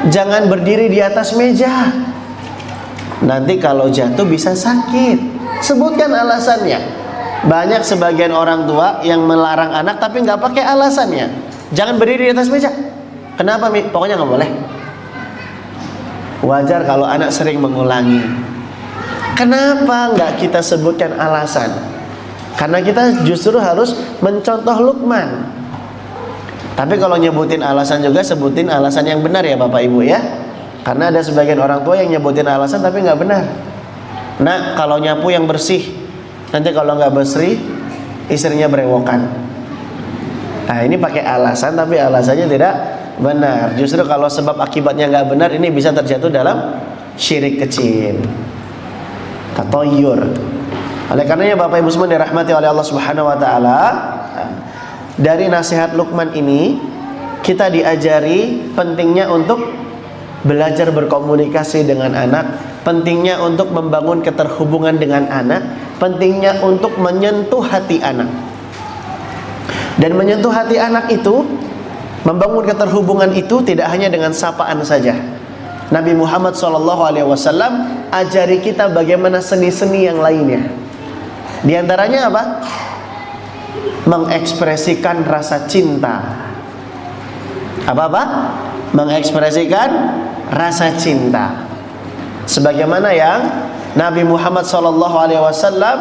jangan berdiri di atas meja, nanti kalau jatuh bisa sakit. Sebutkan alasannya. Banyak sebagian orang tua yang melarang anak tapi nggak pakai alasannya. Jangan berdiri di atas meja. Kenapa, Mi? Pokoknya nggak boleh. Wajar kalau anak sering mengulangi. Kenapa nggak kita sebutkan alasan? Karena kita justru harus mencontoh Luqman. Tapi kalau nyebutin alasan juga, sebutin alasan yang benar ya Bapak Ibu ya. Karena ada sebagian orang tua yang nyebutin alasan tapi nggak benar. Nah, kalau nyapu yang bersih, nanti kalau nggak bersih, istrinya berewokan. Nah, ini pakai alasan tapi alasannya tidak benar. Justru kalau sebab akibatnya nggak benar, ini bisa terjatuh dalam syirik kecil, tatoyur. Oleh karenanya Bapak Ibu semua dirahmati oleh Allah Subhanahu Wa Taala, dari nasihat Luqman ini kita diajari pentingnya untuk belajar berkomunikasi dengan anak, pentingnya untuk membangun keterhubungan dengan anak, pentingnya untuk menyentuh hati anak. Dan menyentuh hati anak itu, membangun keterhubungan itu tidak hanya dengan sapaan saja. Nabi Muhammad SAW ajari kita bagaimana seni-seni yang lainnya. Di antaranya apa? Mengekspresikan rasa cinta. Apa-apa? Mengekspresikan rasa cinta. Sebagaimana yang Nabi Muhammad SAW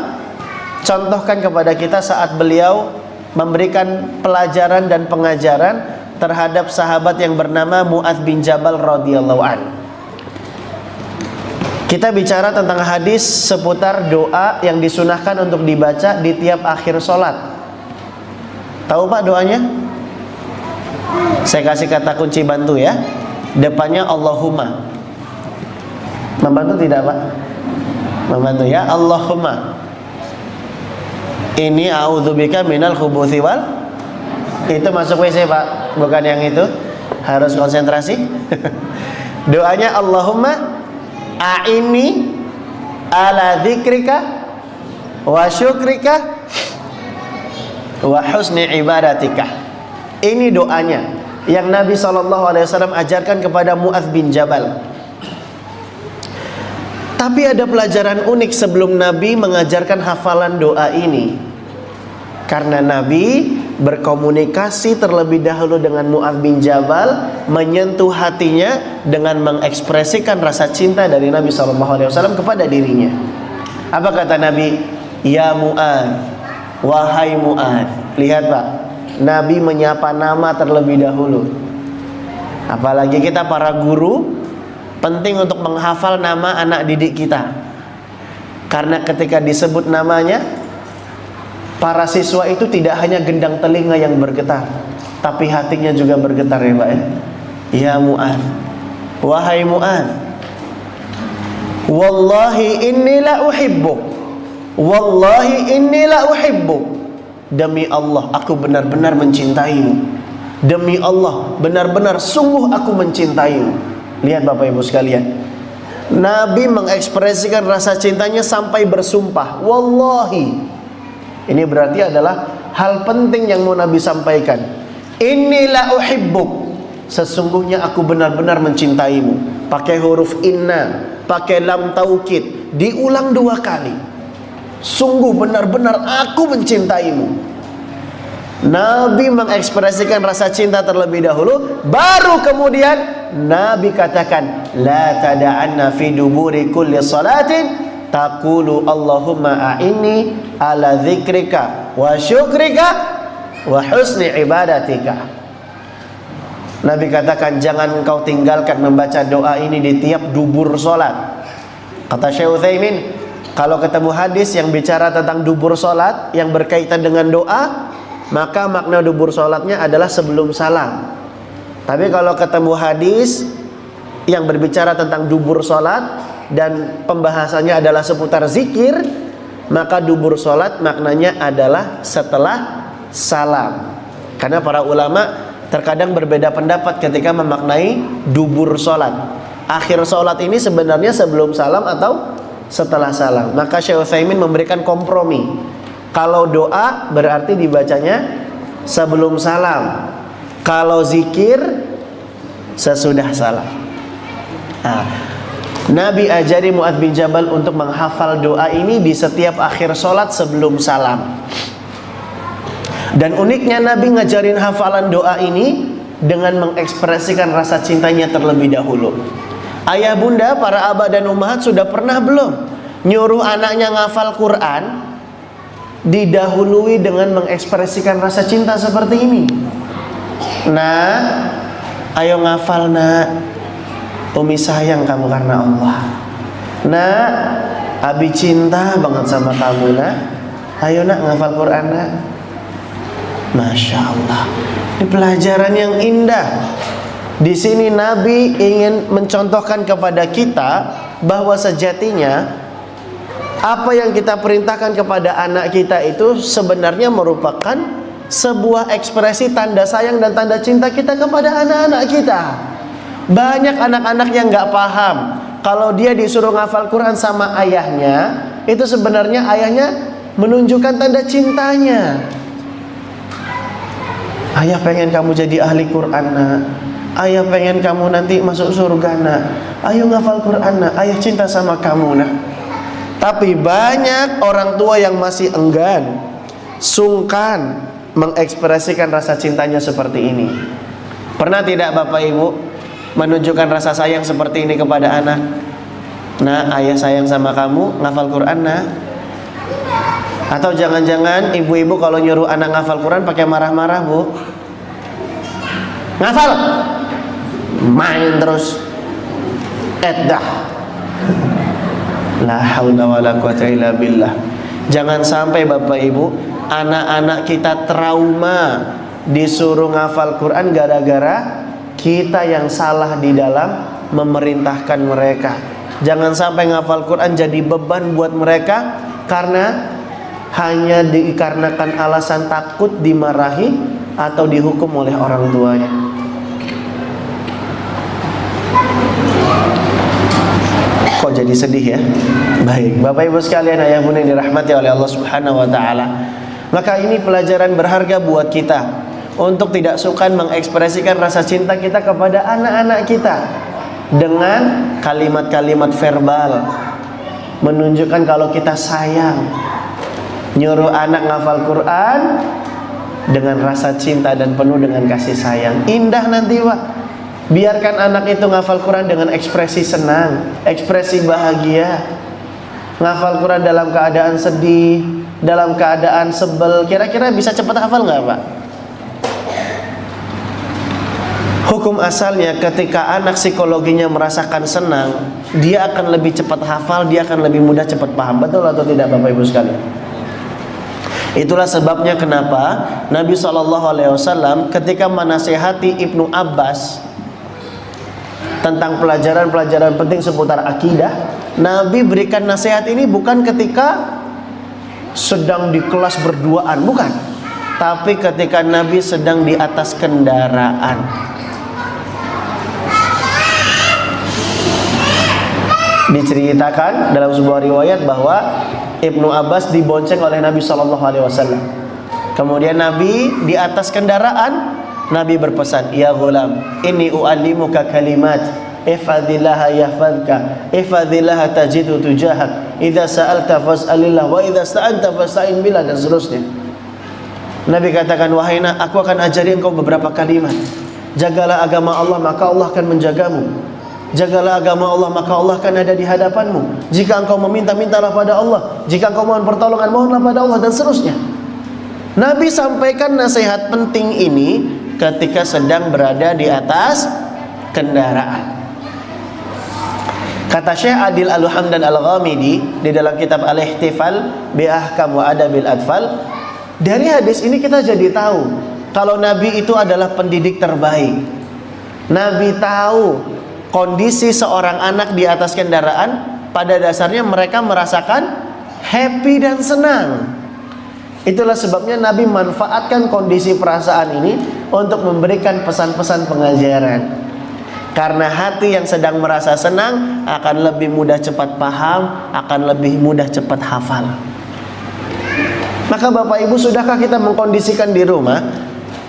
contohkan kepada kita saat beliau memberikan pelajaran dan pengajaran terhadap sahabat yang bernama Mu'adz bin Jabal radhiyallahu an. Kita bicara tentang hadis seputar doa yang disunahkan untuk dibaca di tiap akhir sholat. Tahu Pak doanya? Saya kasih kata kunci bantu ya. Depannya Allahumma. Membantu tidak Pak? Membantu ya. Allahumma ini a'udzubika minal khubuthi wal. Itu masuk WC Pak, bukan yang itu. Harus konsentrasi. Doanya Allahumma a'inni ala dzikrika wa syukrika wa husni ibadatika. Ini doanya yang Nabi SAW ajarkan kepada Mu'adz bin Jabal. Tapi ada pelajaran unik sebelum Nabi mengajarkan hafalan doa ini. Karena Nabi berkomunikasi terlebih dahulu dengan Mu'adz bin Jabal, menyentuh hatinya dengan mengekspresikan rasa cinta dari Nabi SAW kepada dirinya. Apa kata Nabi? Ya Mu'adz, wahai Mu'adz. Lihat Pak, Nabi menyapa nama terlebih dahulu. Apalagi kita para guru, penting untuk menghafal nama anak didik kita. Karena ketika disebut namanya, para siswa itu tidak hanya gendang telinga yang bergetar, tapi hatinya juga bergetar ya Pak ya. Ya Mu'adz, wahai Mu'adz, wallahi inni la uhibbuk, wallahi inni la uhibbuk. Demi Allah, aku benar-benar mencintaimu. Demi Allah, benar-benar sungguh aku mencintaimu. Lihat Bapak Ibu sekalian, Nabi mengekspresikan rasa cintanya sampai bersumpah, wallahi. Ini berarti adalah hal penting yang mau Nabi sampaikan. Inilah uhibbuk, sesungguhnya aku benar-benar mencintaimu. Pakai huruf inna, pakai lam taukid, diulang 2 kali. Sungguh benar-benar aku mencintaimu. Nabi mengekspresikan rasa cinta terlebih dahulu, baru kemudian Nabi katakan, la tada'anna fi duburi kulli salatin taqulu Allahumma a'inni ala dzikrika wa syukrika wa husni ibadatika. Nabi katakan, jangan engkau tinggalkan membaca doa ini di tiap dubur solat. Kata Syekh Utsaimin, kalau ketemu hadis yang bicara tentang dubur solat yang berkaitan dengan doa, maka makna dubur solatnya adalah sebelum salam. Tapi kalau ketemu hadis yang berbicara tentang dubur solat dan pembahasannya adalah seputar zikir, maka dubur solat maknanya adalah setelah salam. Karena para ulama terkadang berbeda pendapat ketika memaknai dubur solat. Akhir solat ini sebenarnya sebelum salam atau setelah salam. Maka Syekh Utsaimin memberikan kompromi. Kalau doa berarti dibacanya sebelum salam. Kalau zikir sesudah salam. Nah, Nabi ajari Mu'adz bin Jabal untuk menghafal doa ini di setiap akhir solat sebelum salam. Dan uniknya Nabi ngajarin hafalan doa ini dengan mengekspresikan rasa cintanya terlebih dahulu. Ayah bunda, para abah dan ummahat sudah pernah belum nyuruh anaknya ngafal Quran didahului dengan mengekspresikan rasa cinta seperti ini? Nah, ayo ngafal nak, Umi sayang kamu karena Allah. Nak, Abi cinta banget sama kamu nak. Ayo nak ngafal Quran nak. Masya Allah, ini pelajaran yang indah. Di sini Nabi ingin mencontohkan kepada kita bahwa sejatinya apa yang kita perintahkan kepada anak kita itu sebenarnya merupakan sebuah ekspresi tanda sayang dan tanda cinta kita kepada anak-anak kita. Banyak anak-anak yang nggak paham kalau dia disuruh ngafal Quran sama ayahnya, itu sebenarnya ayahnya menunjukkan tanda cintanya. Ayah pengen kamu jadi ahli Quran nak. Ayah pengen kamu nanti masuk surga nak. Ayo ngafal Quran nak. Ayah cinta sama kamu nak. Tapi banyak orang tua yang masih enggan, sungkan mengekspresikan rasa cintanya seperti ini. Pernah tidak Bapak Ibu menunjukkan rasa sayang seperti ini kepada anak? Nah, ayah sayang sama kamu, ngafal Quran nak. Atau jangan-jangan ibu-ibu kalau nyuruh anak ngafal Quran pakai marah-marah, Bu. Ngafal, main terus, dah. La haula wala quwata illa billah. Jangan sampai Bapak Ibu, anak-anak kita trauma disuruh ngafal Quran gara-gara kita yang salah di dalam memerintahkan mereka. Jangan sampai ngafal Quran jadi beban buat mereka karena hanya dikarenakan alasan takut dimarahi atau dihukum oleh orang tuanya. Kok jadi sedih ya? Baik, Bapak Ibu sekalian, ayah bunda yang dirahmati oleh Allah Subhanahu wa taala. Maka ini pelajaran berharga buat kita untuk tidak sukar mengekspresikan rasa cinta kita kepada anak-anak kita dengan kalimat-kalimat verbal, menunjukkan kalau kita sayang. Nyuruh anak ngafal Quran dengan rasa cinta dan penuh dengan kasih sayang. Indah nanti Pak. Biarkan anak itu ngafal Quran dengan ekspresi senang, ekspresi bahagia. Ngafal Quran dalam keadaan sedih, dalam keadaan sebel. Kira-kira bisa cepat hafal nggak Pak? Hukum asalnya ketika anak psikologinya merasakan senang, dia akan lebih cepat hafal, dia akan lebih mudah cepat paham. Betul atau tidak Bapak Ibu sekalian? Itulah sebabnya kenapa Nabi SAW ketika menasihati Ibnu Abbas tentang pelajaran-pelajaran penting seputar akidah, Nabi berikan nasihat ini bukan ketika sedang di kelas berduaan, bukan, tapi ketika Nabi sedang di atas kendaraan. Diceritakan dalam sebuah riwayat bahwa Ibnu Abbas dibonceng oleh Nabi SAW. Kemudian Nabi di atas kendaraan, Nabi berpesan, "Ya ghulam, inni u'allimuka kalimat, ihfazillaha yahfazka, ihfazillaha tajidu tujahak, idza sa'alta fas'alillah, wa idza sta'anta fasta'in billah," dan seterusnya. Nabi katakan, "Wahai nak, aku akan ajari engkau beberapa kalimat. Jagalah agama Allah, maka Allah akan menjagamu. Jagalah agama Allah, maka Allah akan ada di hadapanmu. Jika engkau meminta, mintalah pada Allah. Jika engkau mohon pertolongan, mohonlah pada Allah," dan seterusnya. Nabi sampaikan nasihat penting ini ketika sedang berada di atas kendaraan. Kata Syekh Adil Al-Hamdan Al-Ghamidi di dalam kitab Al-Ihtifal bi Ahkam wa Adabil Atfal, dari hadis ini kita jadi tahu kalau Nabi itu adalah pendidik terbaik. Nabi tahu kondisi seorang anak di atas kendaraan, pada dasarnya mereka merasakan happy dan senang. Itulah sebabnya Nabi manfaatkan kondisi perasaan ini untuk memberikan pesan-pesan pengajaran. Karena hati yang sedang merasa senang akan lebih mudah cepat paham, akan lebih mudah cepat hafal. Maka Bapak Ibu, sudahkah kita mengkondisikan di rumah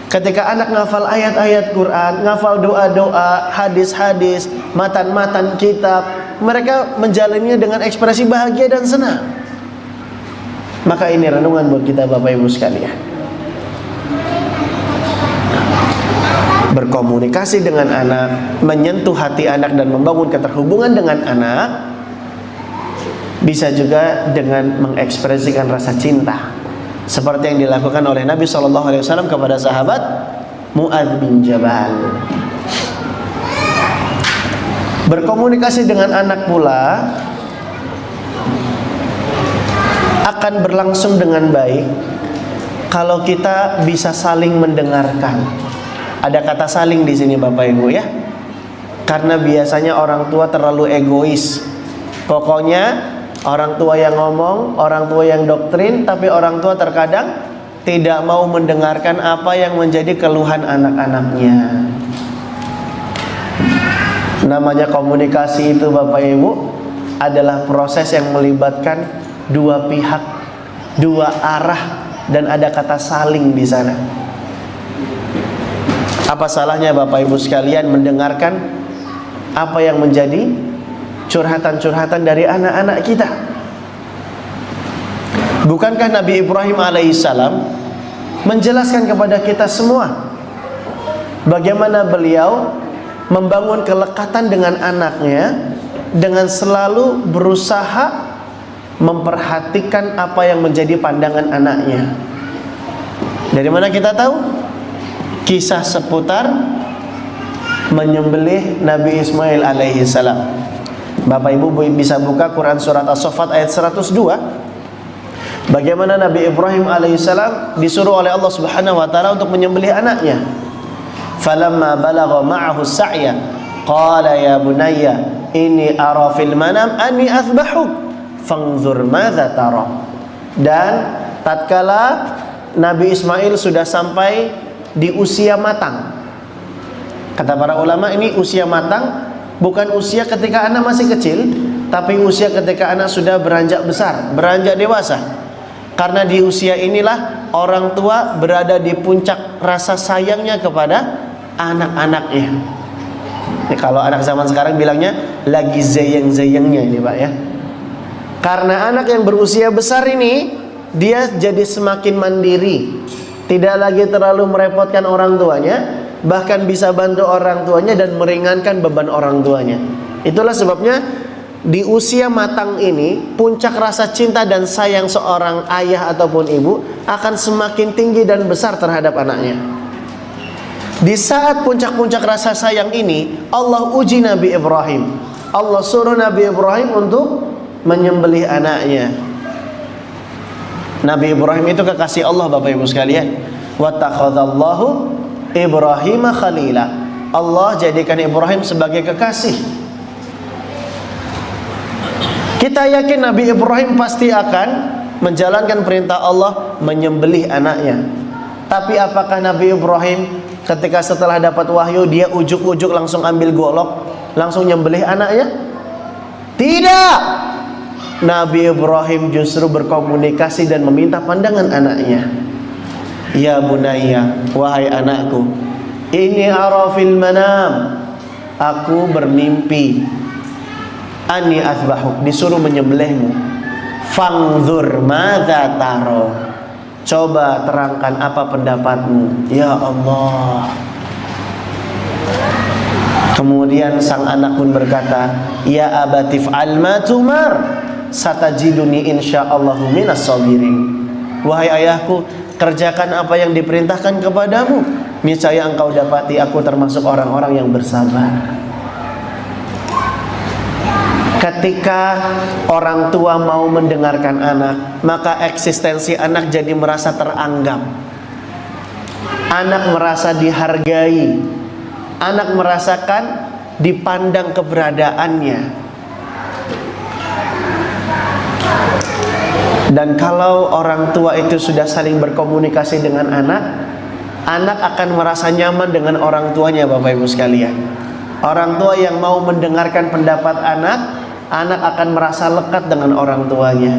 ketika anak ngafal ayat-ayat Quran, ngafal doa-doa, hadis-hadis, matan-matan kitab, mereka menjalaninya dengan ekspresi bahagia dan senang. Maka ini renungan buat kita Bapak Ibu sekalian. Berkomunikasi dengan anak, menyentuh hati anak dan membangun keterhubungan dengan anak, bisa juga dengan mengekspresikan rasa cinta, seperti yang dilakukan oleh Nabi SAW kepada sahabat Mu'adz bin Jabal. Berkomunikasi dengan anak pula akan berlangsung dengan baik kalau kita bisa saling mendengarkan. Ada kata saling di sini Bapak Ibu ya. Karena biasanya orang tua terlalu egois. Pokoknya orang tua yang ngomong, orang tua yang doktrin, tapi orang tua terkadang tidak mau mendengarkan apa yang menjadi keluhan anak-anaknya. Namanya komunikasi itu Bapak Ibu adalah proses yang melibatkan dua pihak, dua arah, dan ada kata saling di sana. Apa salahnya Bapak Ibu sekalian mendengarkan apa yang menjadi curhatan-curhatan dari anak-anak kita? Bukankah Nabi Ibrahim alaihissalam menjelaskan kepada kita semua bagaimana beliau membangun kelekatan dengan anaknya dengan selalu berusaha memperhatikan apa yang menjadi pandangan anaknya. Dari mana kita tahu? Kisah seputar menyembelih Nabi Ismail alaihi salam. Bapak Ibu bisa buka Quran surat As-Saffat ayat 102. Bagaimana Nabi Ibrahim alaihi salam disuruh oleh Allah Subhanahu wa taala untuk menyembelih anaknya. Falamma balagha ma'ahu as-sa'ya qala ya bunayya inni ara fil manam anni athbahuk fanzur madza tara. Dan tatkala Nabi Ismail sudah sampai di usia matang, kata para ulama, ini usia matang bukan usia ketika anak masih kecil, tapi usia ketika anak sudah beranjak besar, beranjak dewasa. Karena di usia inilah orang tua berada di puncak rasa sayangnya kepada anak-anaknya. Ini kalau anak zaman sekarang bilangnya lagi zayang-zayangnya ini Pak ya. Karena anak yang berusia besar ini dia jadi semakin mandiri, tidak lagi terlalu merepotkan orang tuanya, bahkan bisa bantu orang tuanya dan meringankan beban orang tuanya. Itulah sebabnya di usia matang ini puncak rasa cinta dan sayang seorang ayah ataupun ibu akan semakin tinggi dan besar terhadap anaknya. Di saat puncak-puncak rasa sayang ini, Allah uji Nabi Ibrahim. Allah suruh Nabi Ibrahim untuk menyembelih anaknya. Nabi Ibrahim itu kekasih Allah Bapak Ibu sekalian. Wa takhadallahu Ibrahim khalila. Allah jadikan Ibrahim sebagai kekasih. Kita yakin Nabi Ibrahim pasti akan menjalankan perintah Allah menyembelih anaknya. Tapi apakah Nabi Ibrahim ketika setelah dapat wahyu dia ujuk-ujuk langsung ambil golok, langsung nyembelih anaknya? Tidak. Nabi Ibrahim justru berkomunikasi dan meminta pandangan anaknya. Ya bunayya, wahai anakku, ini ara fil manam, aku bermimpi, ani asbahuk, disuruh menyembelihmu. Fangzur madza taro, coba terangkan apa pendapatmu. Ya Allah. Kemudian sang anak pun berkata, ya abatif al ma tumar, satajiduni insyaallahu minas sabirin. Wahai ayahku, kerjakan apa yang diperintahkan kepadamu, niscaya engkau dapati aku termasuk orang-orang yang bersabar. Ketika orang tua mau mendengarkan anak, maka eksistensi anak jadi merasa teranggap. Anak merasa dihargai. Anak merasakan dipandang keberadaannya. Dan kalau orang tua itu sudah saling berkomunikasi dengan anak, anak akan merasa nyaman dengan orang tuanya, Bapak Ibu sekalian. Orang tua yang mau mendengarkan pendapat anak, anak akan merasa lekat dengan orang tuanya.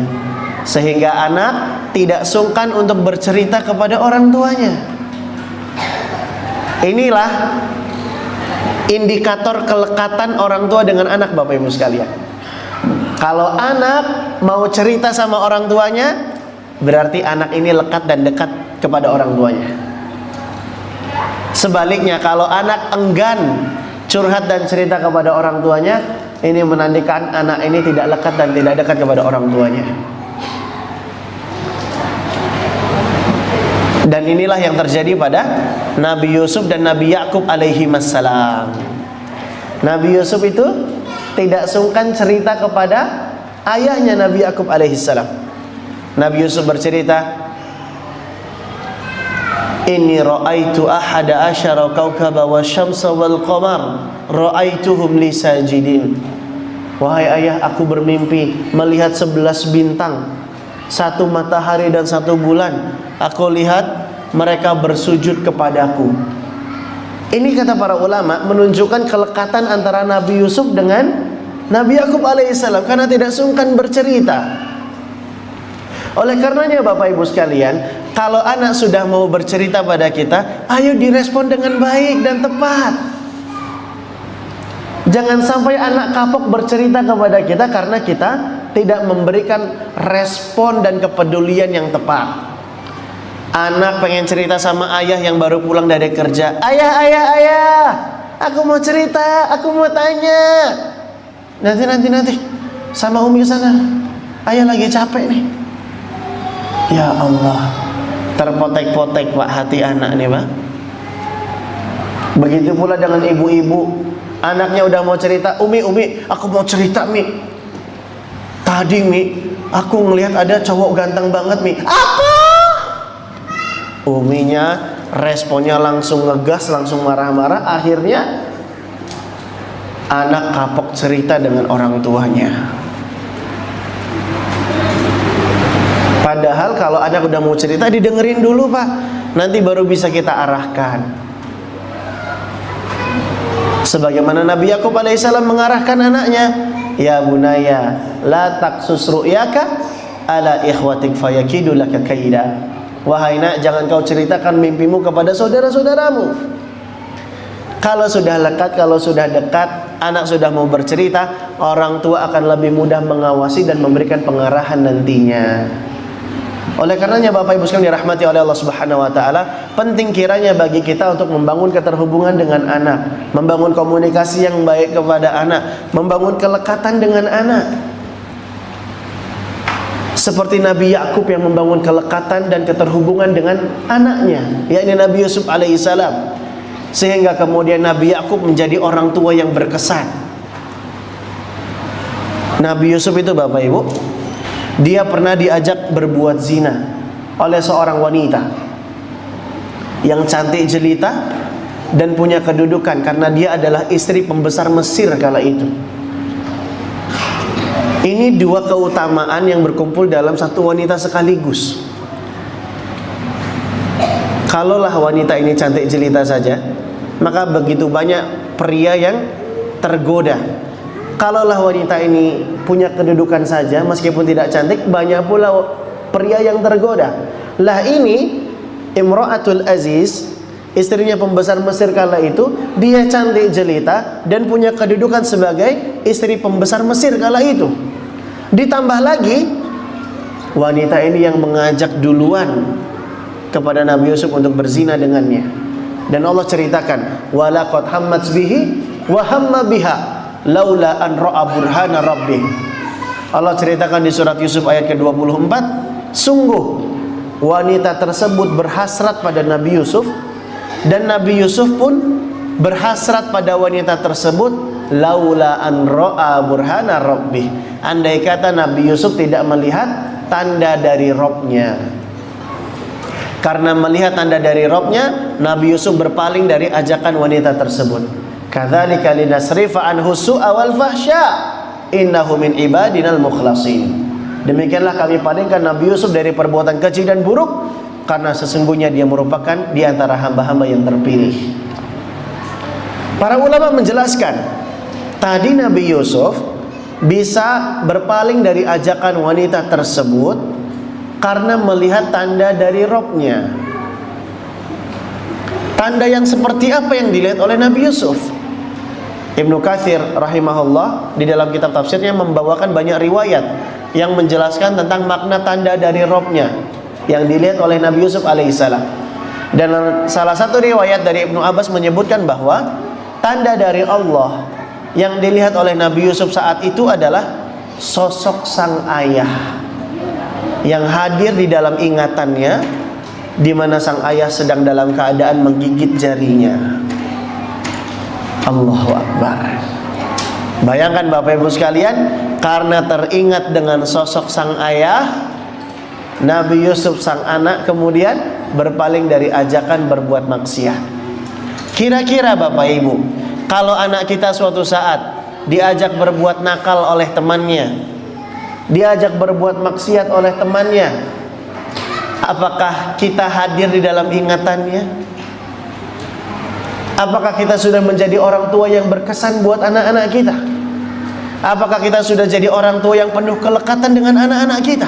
Sehingga anak tidak sungkan untuk bercerita kepada orang tuanya. Inilah indikator kelekatan orang tua dengan anak, Bapak Ibu sekalian. Kalau anak mau cerita sama orang tuanya, berarti anak ini lekat dan dekat kepada orang tuanya. Sebaliknya, kalau anak enggan curhat dan cerita kepada orang tuanya, ini menandakan anak ini tidak lekat dan tidak dekat kepada orang tuanya. Dan inilah yang terjadi pada Nabi Yusuf dan Nabi Yakub alaihi wassalam. Nabi Yusuf itu tidak sungkan cerita kepada ayahnya Nabi Yakub alaihi salam. Nabi Yusuf bercerita, "Inni ra'aitu ahada asyara kaukaba wasyamsa wal qamar ra'aituhum li sajidin." Wahai ayah, aku bermimpi melihat 11 bintang, 1 matahari dan 1 bulan. Aku lihat mereka bersujud kepadaku. Ini kata para ulama menunjukkan kelekatan antara Nabi Yusuf dengan Nabi Yakub alaihissalam, karena tidak sungkan bercerita. Oleh karenanya Bapak Ibu sekalian, kalau anak sudah mau bercerita pada kita, ayo direspon dengan baik dan tepat. Jangan sampai anak kapok bercerita kepada kita karena kita tidak memberikan respon dan kepedulian yang tepat. Anak pengen cerita sama ayah yang baru pulang dari kerja. Ayah, aku mau cerita, aku mau tanya. Nanti sama Umi sana. Ayah lagi capek nih. Ya Allah, terpotek-potek Pak hati anak nih Pak. Begitu pula dengan ibu-ibu, anaknya udah mau cerita. Umi, aku mau cerita Mi. Tadi Mi, aku ngelihat ada cowok ganteng banget Mi. Apa? Uminya responnya langsung ngegas, langsung marah-marah. Akhirnya anak kapok cerita dengan orang tuanya. Padahal kalau anak udah mau cerita, didengerin dulu Pak, nanti baru bisa kita arahkan. Sebagaimana Nabi Yakub alaihissalam mengarahkan anaknya, "Ya bunaya, la taqsus ru'yaka ala ikhwatik fayakidu laka kaida." Wahai nak, jangan kau ceritakan mimpimu kepada saudara-saudaramu. Kalau sudah lekat, kalau sudah dekat, anak sudah mau bercerita, orang tua akan lebih mudah mengawasi dan memberikan pengarahan nantinya. Oleh karenanya Bapak Ibu sekalian dirahmati oleh Allah Subhanahu wa taala, penting kiranya bagi kita untuk membangun keterhubungan dengan anak, membangun komunikasi yang baik kepada anak, membangun kelekatan dengan anak. Seperti Nabi Yakub yang membangun kelekatan dan keterhubungan dengan anaknya, yakni Nabi Yusuf alaihissalam. Sehingga kemudian Nabi Yakub menjadi orang tua yang berkesan. Nabi Yusuf itu Bapak Ibu, dia pernah diajak berbuat zina oleh seorang wanita yang cantik jelita dan punya kedudukan, karena dia adalah istri pembesar Mesir kala itu. Ini dua keutamaan yang berkumpul dalam satu wanita sekaligus. Kalaulah wanita ini cantik jelita saja, maka begitu banyak pria yang tergoda. Kalaulah wanita ini punya kedudukan saja, meskipun tidak cantik, banyak pula pria yang tergoda. Lah ini Imra'atul Aziz, istrinya pembesar Mesir kala itu, dia cantik jelita dan punya kedudukan sebagai istri pembesar Mesir kala itu. Ditambah lagi wanita ini yang mengajak duluan kepada Nabi Yusuf untuk berzina dengannya. Dan Allah ceritakan, walaqad hammat bihi wa hamma biha laula an ra'a burhana rabbih. Allah ceritakan di surat Yusuf ayat ke-24, sungguh wanita tersebut berhasrat pada Nabi Yusuf, dan Nabi Yusuf pun berhasrat pada wanita tersebut. Laula an ra'a burhana rabbih, andai kata Nabi Yusuf tidak melihat tanda dari Robnya. Karena melihat tanda dari Robnya, Nabi Yusuf berpaling dari ajakan wanita tersebut. Kadzalika linasrifa anhu su'a wal fahsya innahu min ibadinal mukhlasin. Demikianlah kami palingkan Nabi Yusuf dari perbuatan keji dan buruk, karena sesungguhnya dia merupakan di antara hamba-hamba yang terpilih. Para ulama menjelaskan, tadi Nabi Yusuf bisa berpaling dari ajakan wanita tersebut karena melihat tanda dari Robnya. Tanda yang seperti apa yang dilihat oleh Nabi Yusuf? Ibnu Katsir rahimahullah di dalam kitab tafsirnya membawakan banyak riwayat yang menjelaskan tentang makna tanda dari Robnya yang dilihat oleh Nabi Yusuf alaihissalam. Dan salah satu riwayat dari Ibnu Abbas menyebutkan bahwa tanda dari Allah yang dilihat oleh Nabi Yusuf saat itu adalah sosok sang ayah yang hadir di dalam ingatannya, di mana sang ayah sedang dalam keadaan menggigit jarinya. Allahu Akbar. Bayangkan Bapak Ibu sekalian, karena teringat dengan sosok sang ayah, Nabi Yusuf sang anak kemudian berpaling dari ajakan berbuat maksiat. Kira-kira Bapak Ibu, kalau anak kita suatu saat diajak berbuat nakal oleh temannya, diajak berbuat maksiat oleh temannya, apakah kita hadir di dalam ingatannya? Apakah kita sudah menjadi orang tua yang berkesan buat anak-anak kita? Apakah kita sudah jadi orang tua yang penuh kelekatan dengan anak-anak kita?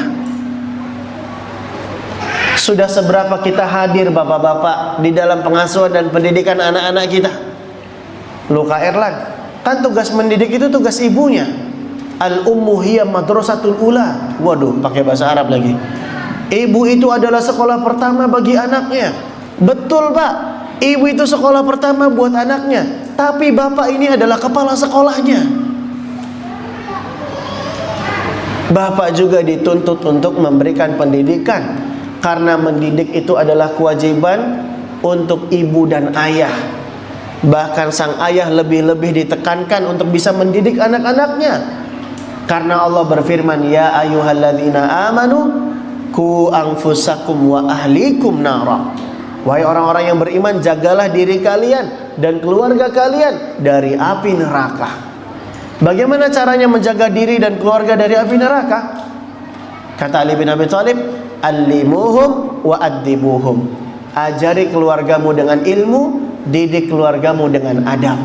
Sudah seberapa kita hadir bapak-bapak di dalam pengasuhan dan pendidikan anak-anak kita? Luka Erlang, kan tugas mendidik itu tugas ibunya. Al-ummu hiya madrasatul ula. Waduh, pakai bahasa Arab lagi. Ibu itu adalah sekolah pertama bagi anaknya. Betul Pak, ibu itu sekolah pertama buat anaknya, tapi bapak ini adalah kepala sekolahnya. Bapak juga dituntut untuk memberikan pendidikan, karena mendidik itu adalah kewajiban untuk ibu dan ayah. Bahkan sang ayah lebih-lebih ditekankan untuk bisa mendidik anak-anaknya, karena Allah berfirman, ya ayyuhalladzina amanu qu anfusakum wa ahlikum nara. Wahai orang-orang yang beriman, jagalah diri kalian dan keluarga kalian dari api neraka. Bagaimana caranya menjaga diri dan keluarga dari api neraka? Kata Ali bin Abi Thalib, allimuhum wa addibuhum. Ajari keluargamu dengan ilmu, didik keluargamu dengan adab.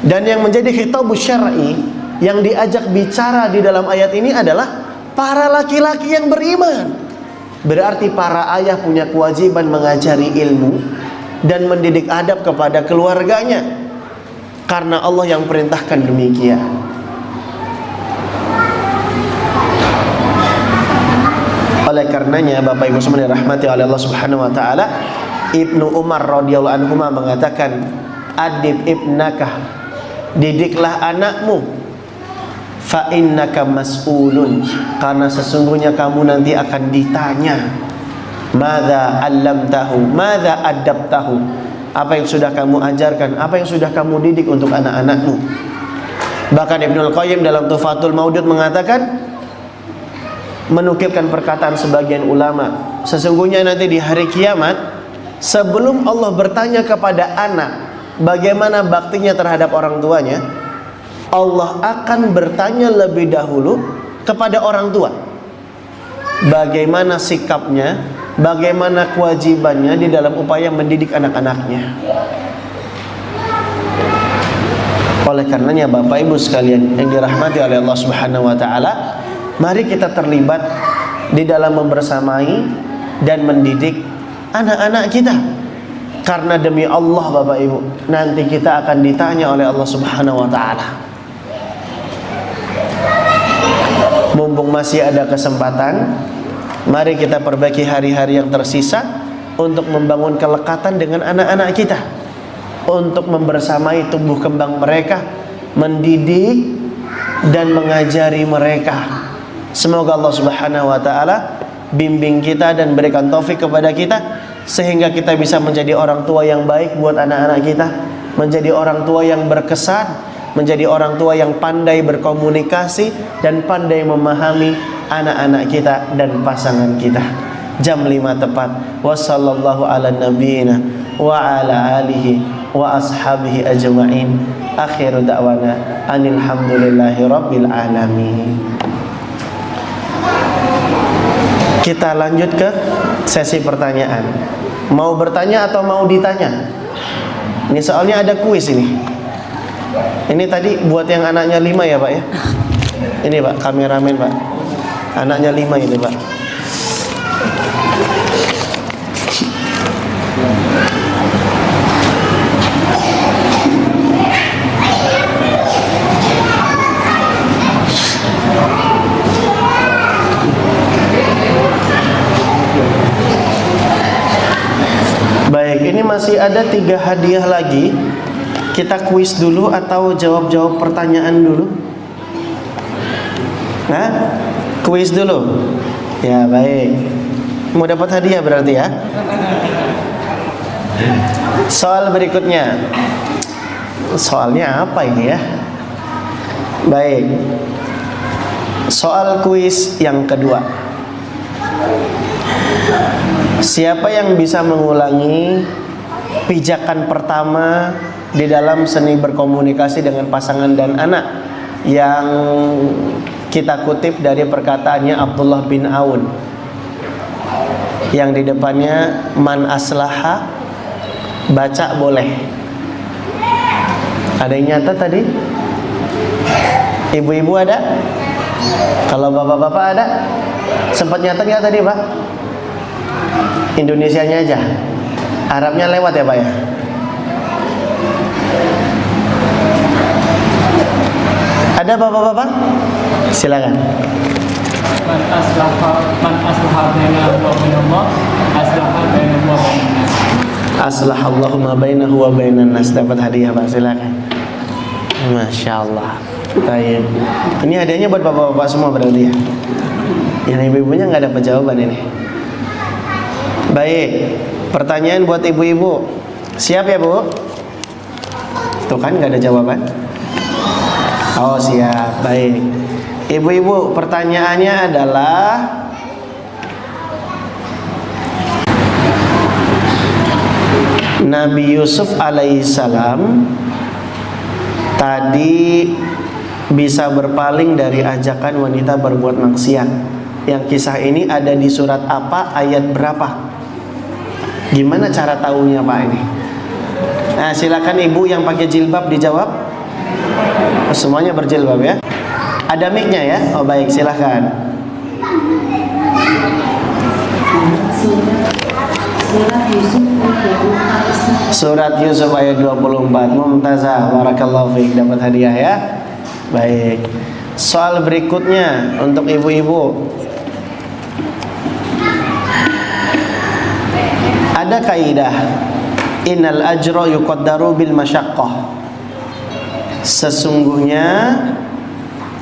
Dan yang menjadi khitabus syar'i yang diajak bicara di dalam ayat ini adalah para laki-laki yang beriman. Berarti para ayah punya kewajiban mengajari ilmu dan mendidik adab kepada keluarganya, karena Allah yang perintahkan demikian. Oleh karenanya Bapak Ibu semua dirahmati oleh Allah Subhanahu wa taala, Ibnu Umar radhiyallahu anhu mengatakan, adib ibnaka, didiklah anakmu, fa innaka mas'ulun, karena sesungguhnya kamu nanti akan ditanya, madza allamtahu, madza adabtahu, apa yang sudah kamu ajarkan, apa yang sudah kamu didik untuk anak-anakmu. Bahkan Ibnul Qayyim dalam Tufatul Maudud mengatakan, menukilkan perkataan sebagian ulama, sesungguhnya nanti di hari kiamat, sebelum Allah bertanya kepada anak bagaimana baktinya terhadap orang tuanya, Allah akan bertanya lebih dahulu kepada orang tua, bagaimana sikapnya, bagaimana kewajibannya di dalam upaya mendidik anak-anaknya. Oleh karenanya Bapak Ibu sekalian yang dirahmati oleh Allah Subhanahu wa taala, mari kita terlibat di dalam membersamai dan mendidik anak-anak kita. Karena demi Allah Bapak Ibu, nanti kita akan ditanya oleh Allah Subhanahu wa taala. Mumpung masih ada kesempatan, mari kita perbaiki hari-hari yang tersisa untuk membangun kelekatan dengan anak-anak kita, untuk membersamai tumbuh kembang mereka, mendidik dan mengajari mereka. Semoga Allah Subhanahu wa taala bimbing kita dan berikan taufik kepada kita sehingga kita bisa menjadi orang tua yang baik buat anak-anak kita, menjadi orang tua yang berkesan, menjadi orang tua yang pandai berkomunikasi dan pandai memahami anak-anak kita dan pasangan kita. Jam 5 tepat. Wassallallahu ala nabiyyina wa ala alihi wa ashabihi ajma'in. Akhiru da'wana alhamdulillahi rabbil alamin. Kita lanjut ke sesi pertanyaan. Mau bertanya atau mau ditanya? Ini soalnya ada kuis ini. Ini tadi buat yang anaknya 5 ya Pak ya. Ini Pak, kameramen Pak. Anaknya 5 ini Pak. Baik, ini masih ada 3 hadiah lagi. Kita kuis dulu atau jawab-jawab pertanyaan dulu? Nah, kuis dulu. Ya, baik. Mau dapat hadiah berarti ya? Soal berikutnya. Soalnya apa ini ya? Baik. Soal kuis yang kedua. Siapa yang bisa mengulangi pijakan pertama di dalam seni berkomunikasi dengan pasangan dan anak yang kita kutip dari perkataannya Abdullah bin Aun yang di depannya man aslaha, baca boleh. Ada yang nyata tadi? Ibu-ibu ada? Kalau bapak-bapak ada? Sempat nyata nggak tadi Pak? Indonesianya aja. Arabnya lewat ya Pak ya? Ada bapak-bapak? Silakan. Man aslaha bainahu wa bainallah, aslaha bainahu wa bainan nas. Aslahallahu ma bainahu wa bainan nas. Dapat hadiah Pak, silakan. Masya Allah. Baik. Ini hadiahnya buat bapak-bapak semua berarti ya. Yang ibu-ibunya nggak dapat jawaban ini. Baik. Pertanyaan buat ibu-ibu. Siap ya Bu? Tuh kan nggak ada jawaban. Oh siap. Baik. Ibu-ibu, pertanyaannya adalah Nabi Yusuf alaihissalam tadi bisa berpaling dari ajakan wanita berbuat maksiat. Yang kisah ini ada di surat apa, ayat berapa? Gimana cara tahunya Pak ini? Nah, silakan ibu yang pakai jilbab dijawab. Semuanya berjilbab ya. Ada mic-nya ya? Oh baik, silakan. Surat Yusuf ayat 24. Mumtazah, barakallahu fiik, dapat hadiah ya. Baik. Soal berikutnya untuk ibu-ibu. Ada kaidah innal ajra yuqaddaru bil masyaqqah. Sesungguhnya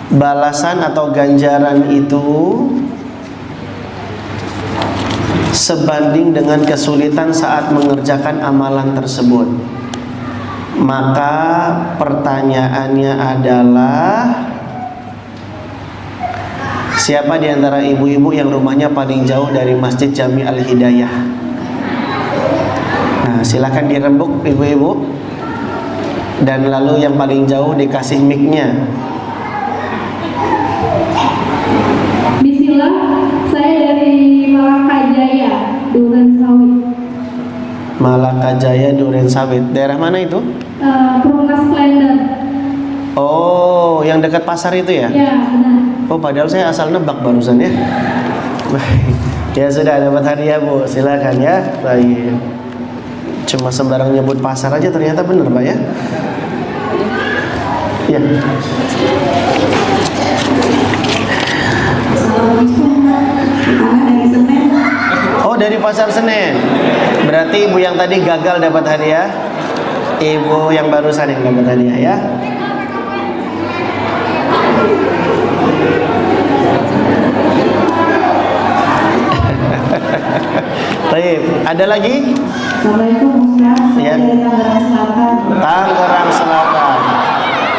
balasan atau ganjaran itu sebanding dengan kesulitan saat mengerjakan amalan tersebut. Maka pertanyaannya adalah, siapa di antara ibu-ibu yang rumahnya paling jauh dari Masjid Jami Al-Hidayah? Nah, silakan dirembuk ibu-ibu. Dan lalu yang paling jauh dikasih mic-nya. Bismillah, saya dari Malaka Jaya, Duren Sawit. Malaka Jaya, Duren Sawit. Daerah mana itu? Perumnas Klender. Oh, yang dekat pasar itu ya? Ya, benar. Oh, padahal saya asal nebak barusan ya. Baik. Ya sudah, dapat hadiah Bu. Silakan ya. Baik. Cuma sembarang nyebut pasar aja ternyata benar Pak ya. Ya. Oh, dari Pasar Senen. Berarti ibu yang tadi gagal dapat hadiah. Ibu yang barusan yang dapat hadiah ya. Baik, ada lagi? Assalamualaikum Ustaz. Ya. Saya dari Tangerang Selatan. Tangerang Selatan.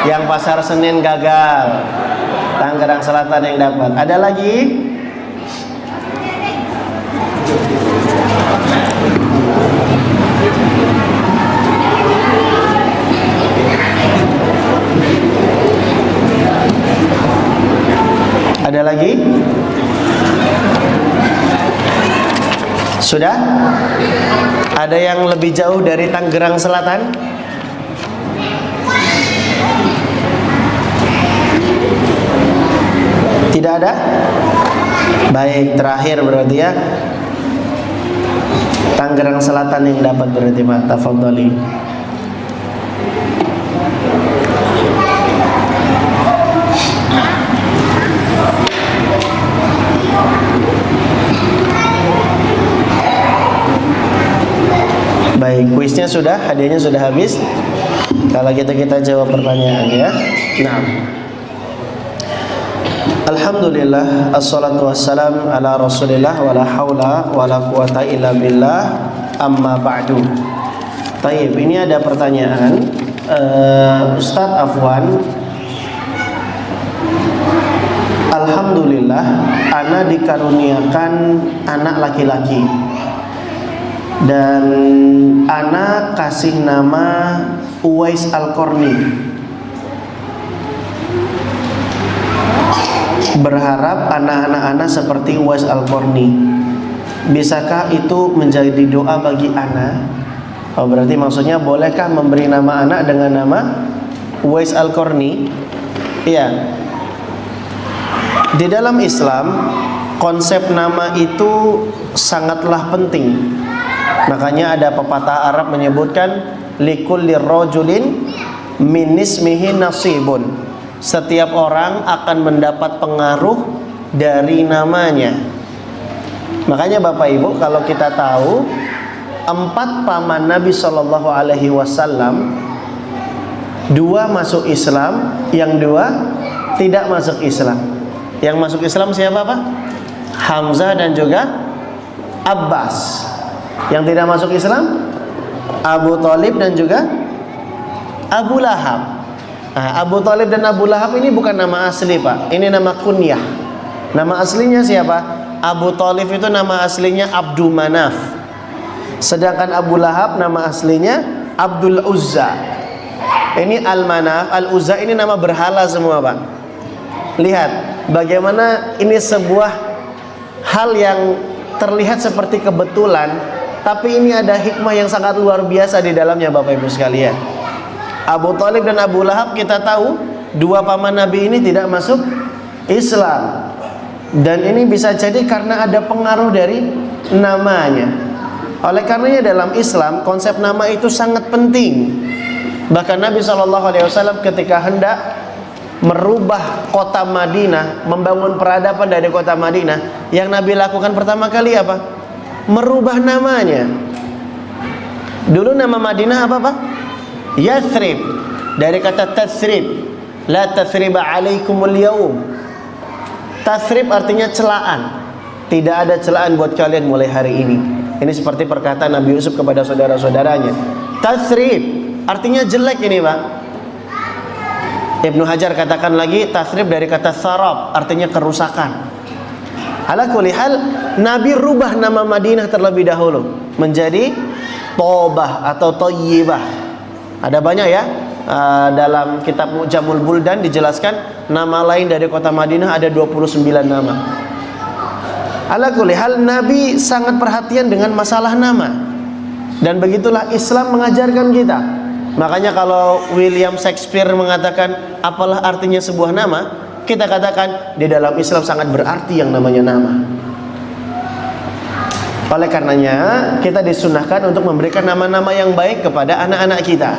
Yang Pasar Senen gagal. Tangerang Selatan yang dapat. Ada lagi? Ada lagi? Sudah? Ada yang lebih jauh dari Tangerang Selatan? Tidak ada? Baik, terakhir berarti ya. Tangerang Selatan yang dapat berarti Pak. Tafadhali. Baik, kuisnya sudah, hadiahnya sudah habis. Kalau gitu kita jawab pertanyaan ya. Nah, alhamdulillah, assalatu wassalam ala rasulillah, wala hawla wala quwata illa billah, amma ba'du. Taib, ini ada pertanyaan, Ustadz Afwan. Alhamdulillah, ana dikaruniakan anak laki-laki, dan ana kasih nama Uwais Al-Qarni. Berharap anak-anak ana seperti Uwais Al-Qarni. Bisakah itu menjadi doa bagi ana? Oh, berarti maksudnya bolehkah memberi nama anak dengan nama Uwais Al-Qarni? Iya. Di dalam Islam, konsep nama itu sangatlah penting. Makanya ada pepatah Arab menyebutkan likulli rajulin min ismihi nasibun. Setiap orang akan mendapat pengaruh dari namanya. Makanya Bapak Ibu, kalau kita tahu 4 paman Nabi Shallallahu Alaihi Wasallam, 2 masuk Islam, yang 2 tidak masuk Islam. Yang masuk Islam siapa Pak? Hamzah dan juga Abbas. Yang tidak masuk Islam Abu Thalib dan juga Abu Lahab. Nah, Abu Thalib dan Abu Lahab ini bukan nama asli Pak, ini nama kunyah. Nama aslinya siapa? Abu Thalib itu nama aslinya Abdul Manaf. Sedangkan Abu Lahab nama aslinya Abdul Uzza. Ini Al-Manaf, Al-Uzza ini nama berhala semua Pak. Lihat bagaimana ini sebuah hal yang terlihat seperti kebetulan, tapi ini ada hikmah yang sangat luar biasa di dalamnya Bapak Ibu sekalian. Abu Thalib dan Abu Lahab kita tahu 2 paman Nabi ini tidak masuk Islam. Dan ini bisa jadi karena ada pengaruh dari namanya. Oleh karenanya dalam Islam konsep nama itu sangat penting. Bahkan Nabi SAW ketika hendak merubah kota Madinah, membangun peradaban dari kota Madinah, yang Nabi lakukan pertama kali apa? Merubah namanya. Dulu nama Madinah apa Pak? Yathrib, dari kata tathrib. La tathriba alaikumul yaum. Tathrib artinya celaan. Tidak ada celaan buat kalian mulai hari ini. Ini seperti perkataan Nabi Yusuf kepada saudara-saudaranya. Tathrib artinya jelek ini Pak. Ibnu Hajar katakan lagi, tathrib dari kata sarab, artinya kerusakan. Ala kulli hal, Nabi rubah nama Madinah terlebih dahulu menjadi Tobah atau Thayyibah. Ada banyak ya, dalam kitab Mu'jamul Buldan dijelaskan nama lain dari kota Madinah ada 29 nama. Ala kulli hal, Nabi sangat perhatian dengan masalah nama. Dan begitulah Islam mengajarkan kita. Makanya kalau William Shakespeare mengatakan apalah artinya sebuah nama, kita katakan di dalam Islam sangat berarti yang namanya nama. Oleh karenanya kita disunahkan untuk memberikan nama-nama yang baik kepada anak-anak kita.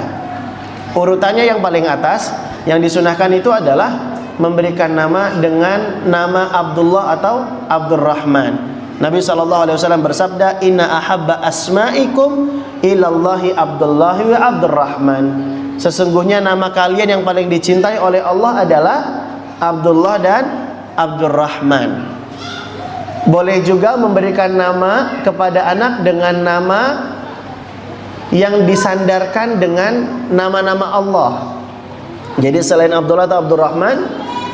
Urutannya yang paling atas yang disunahkan itu adalah memberikan nama dengan nama Abdullah atau Abdurrahman. Nabi SAW bersabda, Inna ahabba asma'ikum ilallahi Abdullahi wa Abdurrahman. Sesungguhnya nama kalian yang paling dicintai oleh Allah adalah Abdullah dan Abdurrahman. Boleh juga memberikan nama kepada anak dengan nama yang disandarkan dengan nama-nama Allah. Jadi selain Abdullah atau Abdurrahman,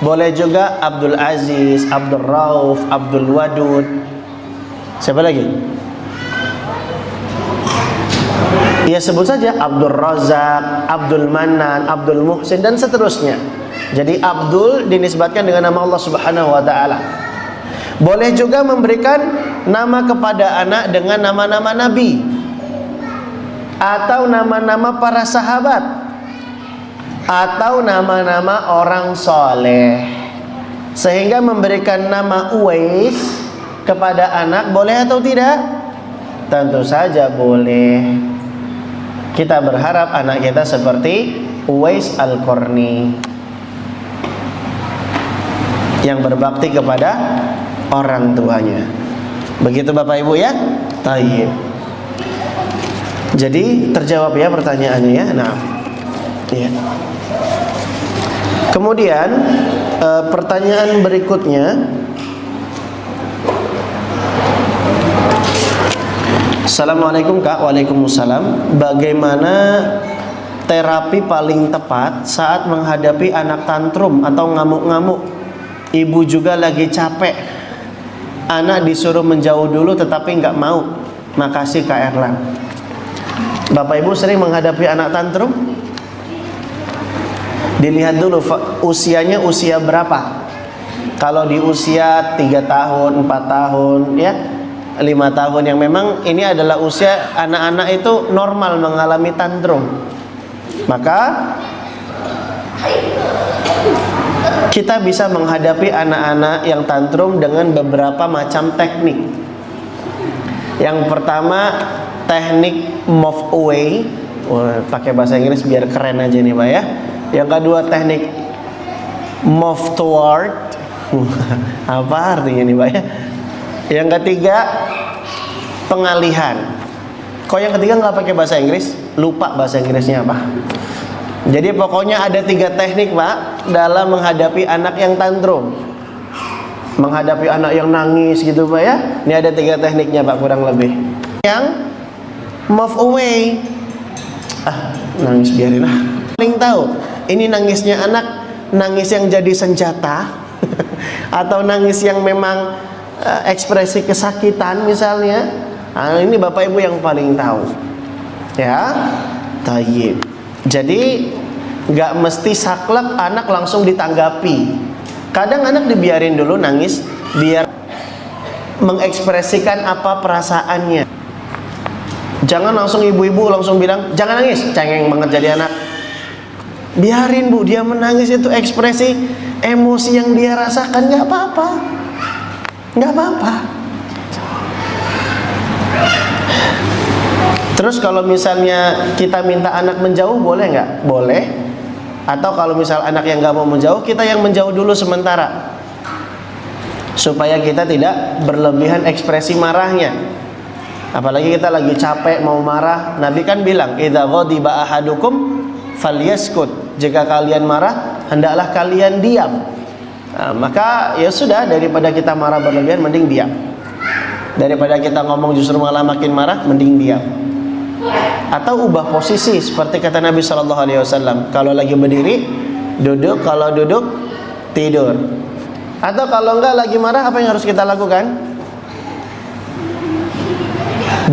boleh juga Abdul Aziz, Abdul Rauf, Abdul Wadud. Siapa lagi? Ya sebut saja Abdul Razak, Abdul Manan, Abdul Muhsin dan seterusnya. Jadi Abdul dinisbatkan dengan nama Allah Subhanahu wa taala. Boleh juga memberikan nama kepada anak dengan nama-nama nabi atau nama-nama para sahabat atau nama-nama orang soleh. Sehingga memberikan nama Uwais kepada anak boleh atau tidak? Tentu saja boleh. Kita berharap anak kita seperti Uwais Al-Qarni yang berbakti kepada orang tuanya. Begitu Bapak Ibu ya? Tayyib. Jadi terjawab ya pertanyaannya ya. Nah, iya. Kemudian pertanyaan berikutnya, Assalamualaikum Kak. Waalaikumsalam. Bagaimana terapi paling tepat saat menghadapi anak tantrum atau ngamuk-ngamuk? Ibu juga lagi capek. Anak disuruh menjauh dulu tetapi nggak mau. Makasih Kak Erlan. Bapak Ibu sering menghadapi anak tantrum? Dilihat dulu usianya usia berapa. Kalau di usia 3 tahun, 4 tahun ya, 5 tahun yang memang ini adalah usia anak-anak itu normal mengalami tantrum, maka kita bisa menghadapi anak-anak yang tantrum dengan beberapa macam teknik. Yang pertama, teknik move away. Pakai bahasa Inggris biar keren aja nih Pak ya. Yang kedua, teknik move toward. Apa artinya nih Pak ya? Yang ketiga, pengalihan. Kok yang ketiga nggak pakai bahasa Inggris? Lupa bahasa Inggrisnya apa? Jadi pokoknya ada 3 teknik Pak dalam menghadapi anak yang tantrum, menghadapi anak yang nangis gitu Pak ya. Ini ada 3 tekniknya Pak kurang lebih. Yang move away, nangis biarin lah. Paling tahu ini nangisnya anak, nangis yang jadi senjata atau nangis yang memang ekspresi kesakitan misalnya. Nah, ini Bapak Ibu yang paling tahu ya. Tayyib. Jadi nggak mesti saklek anak langsung ditanggapi. Kadang anak dibiarin dulu nangis biar mengekspresikan apa perasaannya. Jangan langsung ibu-ibu langsung bilang jangan nangis, cengeng banget jadi anak. Biarin Bu, dia menangis, itu ekspresi emosi yang dia rasakan, nggak apa-apa. Nggak apa-apa. Terus kalau misalnya kita minta anak menjauh boleh nggak? Boleh. Atau kalau misal anak yang nggak mau menjauh, kita yang menjauh dulu sementara, supaya kita tidak berlebihan ekspresi marahnya. Apalagi kita lagi capek mau marah. Nabi kan bilang, idza ghadiba ahadukum falyaskut. Jika kalian marah, hendaklah kalian diam. Nah, maka ya sudah, daripada kita marah berlebihan, mending diam. Daripada kita ngomong justru malah makin marah, mending diam. Atau ubah posisi seperti kata Nabi SAW. Kalau lagi berdiri, duduk. Kalau duduk, tidur. Atau kalau enggak lagi marah, apa yang harus kita lakukan?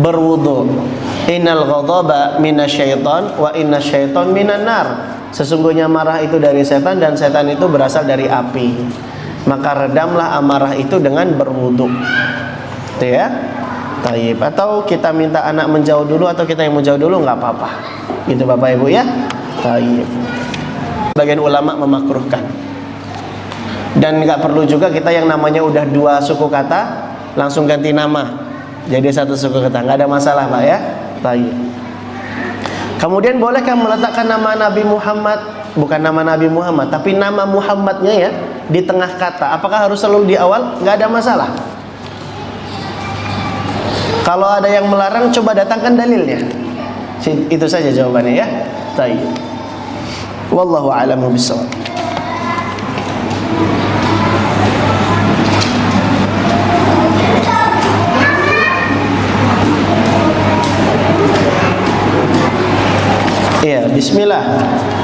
Berwudu. Innal ghadaba minasyaiton wa innasyaiton minan nar. Sesungguhnya marah itu dari setan dan setan itu berasal dari api. Maka redamlah amarah itu dengan berwudu. Itu ya. Taib. Atau kita minta anak menjauh dulu atau kita yang menjauh dulu, nggak apa-apa. Gitu Bapak Ibu ya. Taib. Bagian ulama memakruhkan. Dan nggak perlu juga kita yang namanya udah 2 suku kata langsung ganti nama jadi 1 suku kata, nggak ada masalah Pak ya. Taib. Kemudian bolehkah meletakkan nama Nabi Muhammad, bukan nama Nabi Muhammad, tapi nama Muhammadnya ya di tengah kata? Apakah harus selalu di awal? Nggak ada masalah. Kalau ada yang melarang, coba datangkan dalilnya. Itu saja jawabannya ya. Taib. Wallahu a'lamu bishawab. Bismillah.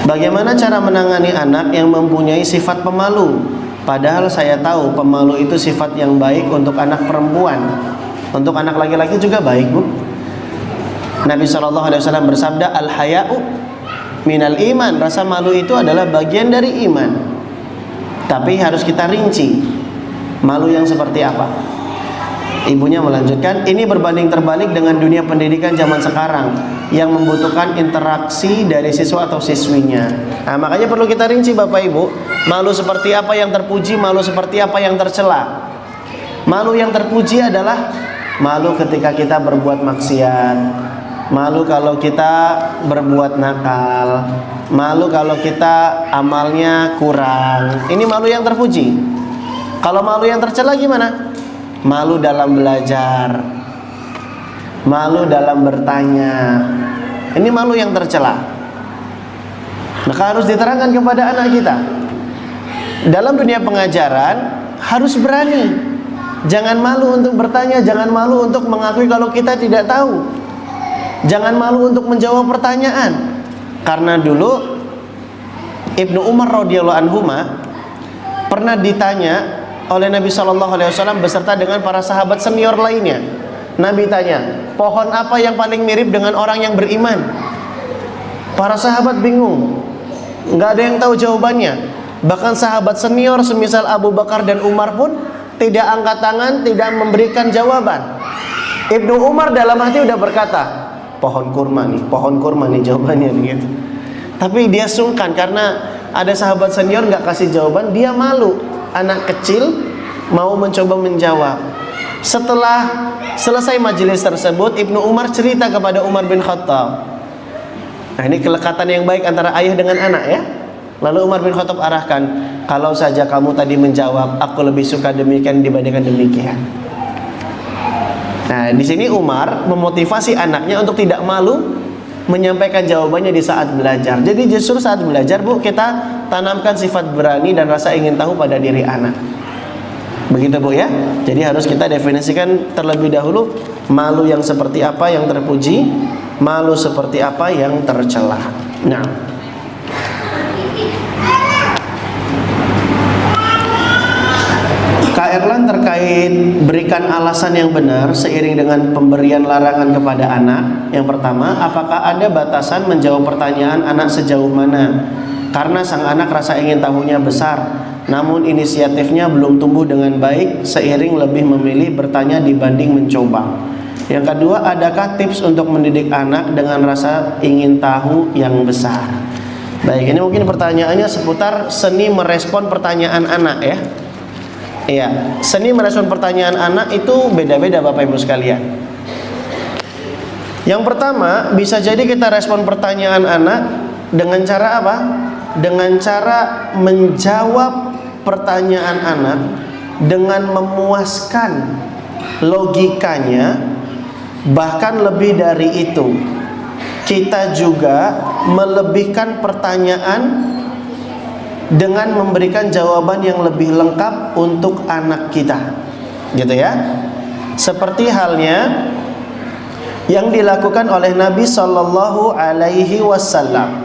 Bagaimana cara menangani anak yang mempunyai sifat pemalu? Padahal saya tahu pemalu itu sifat yang baik untuk anak perempuan. Untuk anak laki-laki juga baik, Bu. Nabi SAW bersabda, al-haya'u minal iman. Rasa malu itu adalah bagian dari iman. Tapi harus kita rinci, malu yang seperti apa. Ibunya melanjutkan, ini berbanding terbalik dengan dunia pendidikan zaman sekarang yang membutuhkan interaksi dari siswa atau siswinya. Nah, makanya perlu kita rinci Bapak Ibu, malu seperti apa yang terpuji, malu seperti apa yang tercela. Malu yang terpuji adalah malu ketika kita berbuat maksiat, malu kalau kita berbuat nakal, malu kalau kita amalnya kurang. Ini malu yang terpuji. Kalau malu yang tercela gimana? Malu dalam belajar, malu dalam bertanya. Ini malu yang tercela. Maka harus diterangkan kepada anak kita. Dalam dunia pengajaran harus berani. Jangan malu untuk bertanya, jangan malu untuk mengakui kalau kita tidak tahu. Jangan malu untuk menjawab pertanyaan. Karena dulu Ibnu Umar radhiyallahu anhuma pernah ditanya oleh Nabi SAW beserta dengan para sahabat senior lainnya. Nabi tanya, pohon apa yang paling mirip dengan orang yang beriman? Para sahabat bingung, nggak ada yang tahu jawabannya. Bahkan sahabat senior semisal Abu Bakar dan Umar pun tidak angkat tangan, tidak memberikan jawaban. Ibnu Umar dalam hati udah berkata, pohon kurma nih jawabannya begitu. Tapi dia sungkan karena ada sahabat senior nggak kasih jawaban, dia malu. Anak kecil mau mencoba menjawab. Setelah selesai majelis tersebut, Ibnu Umar cerita kepada Umar bin Khattab. Nah, ini kelekatan yang baik antara ayah dengan anak ya. Lalu Umar bin Khattab arahkan, kalau saja kamu tadi menjawab, aku lebih suka demikian dibandingkan demikian. Nah, di sini Umar memotivasi anaknya untuk tidak malu menyampaikan jawabannya di saat belajar. Jadi justru saat belajar, Bu, kita tanamkan sifat berani dan rasa ingin tahu pada diri anak. Begitu, Bu ya. Jadi harus kita definisikan terlebih dahulu malu yang seperti apa yang terpuji, malu seperti apa yang tercela. Nah, Kak Erlan terkait berikan alasan yang benar seiring dengan pemberian larangan kepada anak. Yang pertama, apakah ada batasan menjawab pertanyaan anak sejauh mana? Karena sang anak rasa ingin tahunya besar, namun inisiatifnya belum tumbuh dengan baik, seiring lebih memilih bertanya dibanding mencoba. Yang kedua, adakah tips untuk mendidik anak dengan rasa ingin tahu yang besar? Baik, ini mungkin pertanyaannya seputar seni merespon pertanyaan anak ya. Iya, seni merespon pertanyaan anak itu beda-beda Bapak Ibu sekalian. Yang pertama, bisa jadi kita respon pertanyaan anak dengan cara apa? Dengan cara menjawab pertanyaan anak dengan memuaskan logikanya. Bahkan lebih dari itu, kita juga melebihkan pertanyaan dengan memberikan jawaban yang lebih lengkap untuk anak kita, gitu ya. Seperti halnya yang dilakukan oleh Nabi Shallallahu Alaihi Wasallam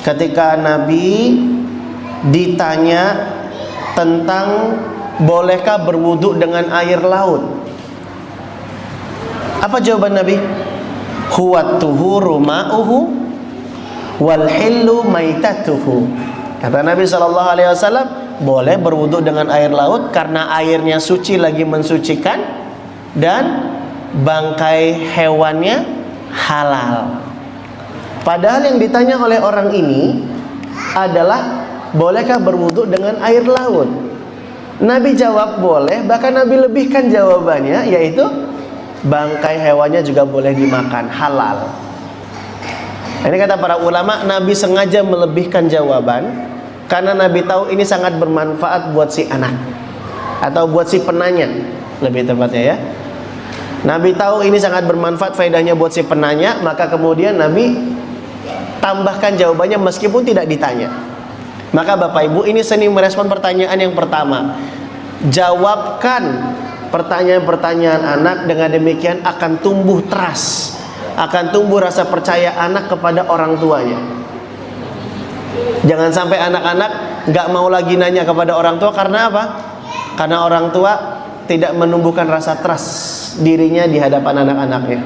ketika Nabi ditanya tentang bolehkah berwudu dengan air laut. Apa jawaban Nabi? Huwa tuhuru ma'uhu wal hillu maitatuhu. Kata Nabi SAW, boleh berwudu dengan air laut karena airnya suci lagi mensucikan dan bangkai hewannya halal. Padahal yang ditanya oleh orang ini adalah bolehkah berwudu dengan air laut? Nabi jawab boleh, bahkan Nabi lebihkan jawabannya, yaitu bangkai hewannya juga boleh dimakan, halal. Ini kata para ulama, Nabi sengaja melebihkan jawaban karena Nabi tahu ini sangat bermanfaat buat si anak atau buat si penanya, lebih tepatnya ya. Nabi tahu ini sangat bermanfaat, faedahnya buat si penanya, maka kemudian Nabi tambahkan jawabannya meskipun tidak ditanya. Maka Bapak Ibu, ini seni merespon pertanyaan yang pertama. Jawabkan pertanyaan-pertanyaan anak, dengan demikian akan tumbuh trust, akan tumbuh rasa percaya anak kepada orang tuanya. Jangan sampai anak-anak nggak mau lagi nanya kepada orang tua. Karena apa? Karena orang tua tidak menumbuhkan rasa trust dirinya di hadapan anak-anaknya.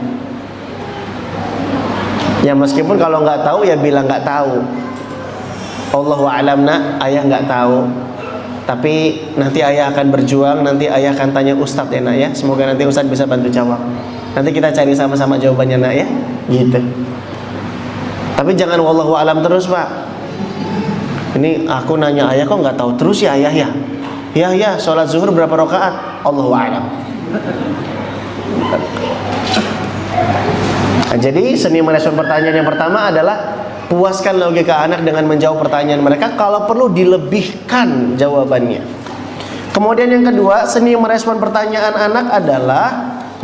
Ya meskipun kalau nggak tahu ya bilang nggak tahu. Allahu a'lam, nak, ayah nggak tahu. Tapi nanti ayah akan berjuang, nanti ayah akan tanya ustadz ya nak ya. Semoga nanti ustadz bisa bantu jawab. Nanti kita cari sama-sama jawabannya nak ya. Gitu. Tapi jangan wallahu a'lam terus pak. Ini aku nanya ayah kok nggak tahu terus ya ayah ya. Ya sholat zuhur berapa rakaat? Allahu a'lam. Nah, jadi seni merespon pertanyaan yang pertama adalah puaskan logika anak dengan menjawab pertanyaan mereka, kalau perlu dilebihkan jawabannya. Kemudian yang kedua, seni merespon pertanyaan anak adalah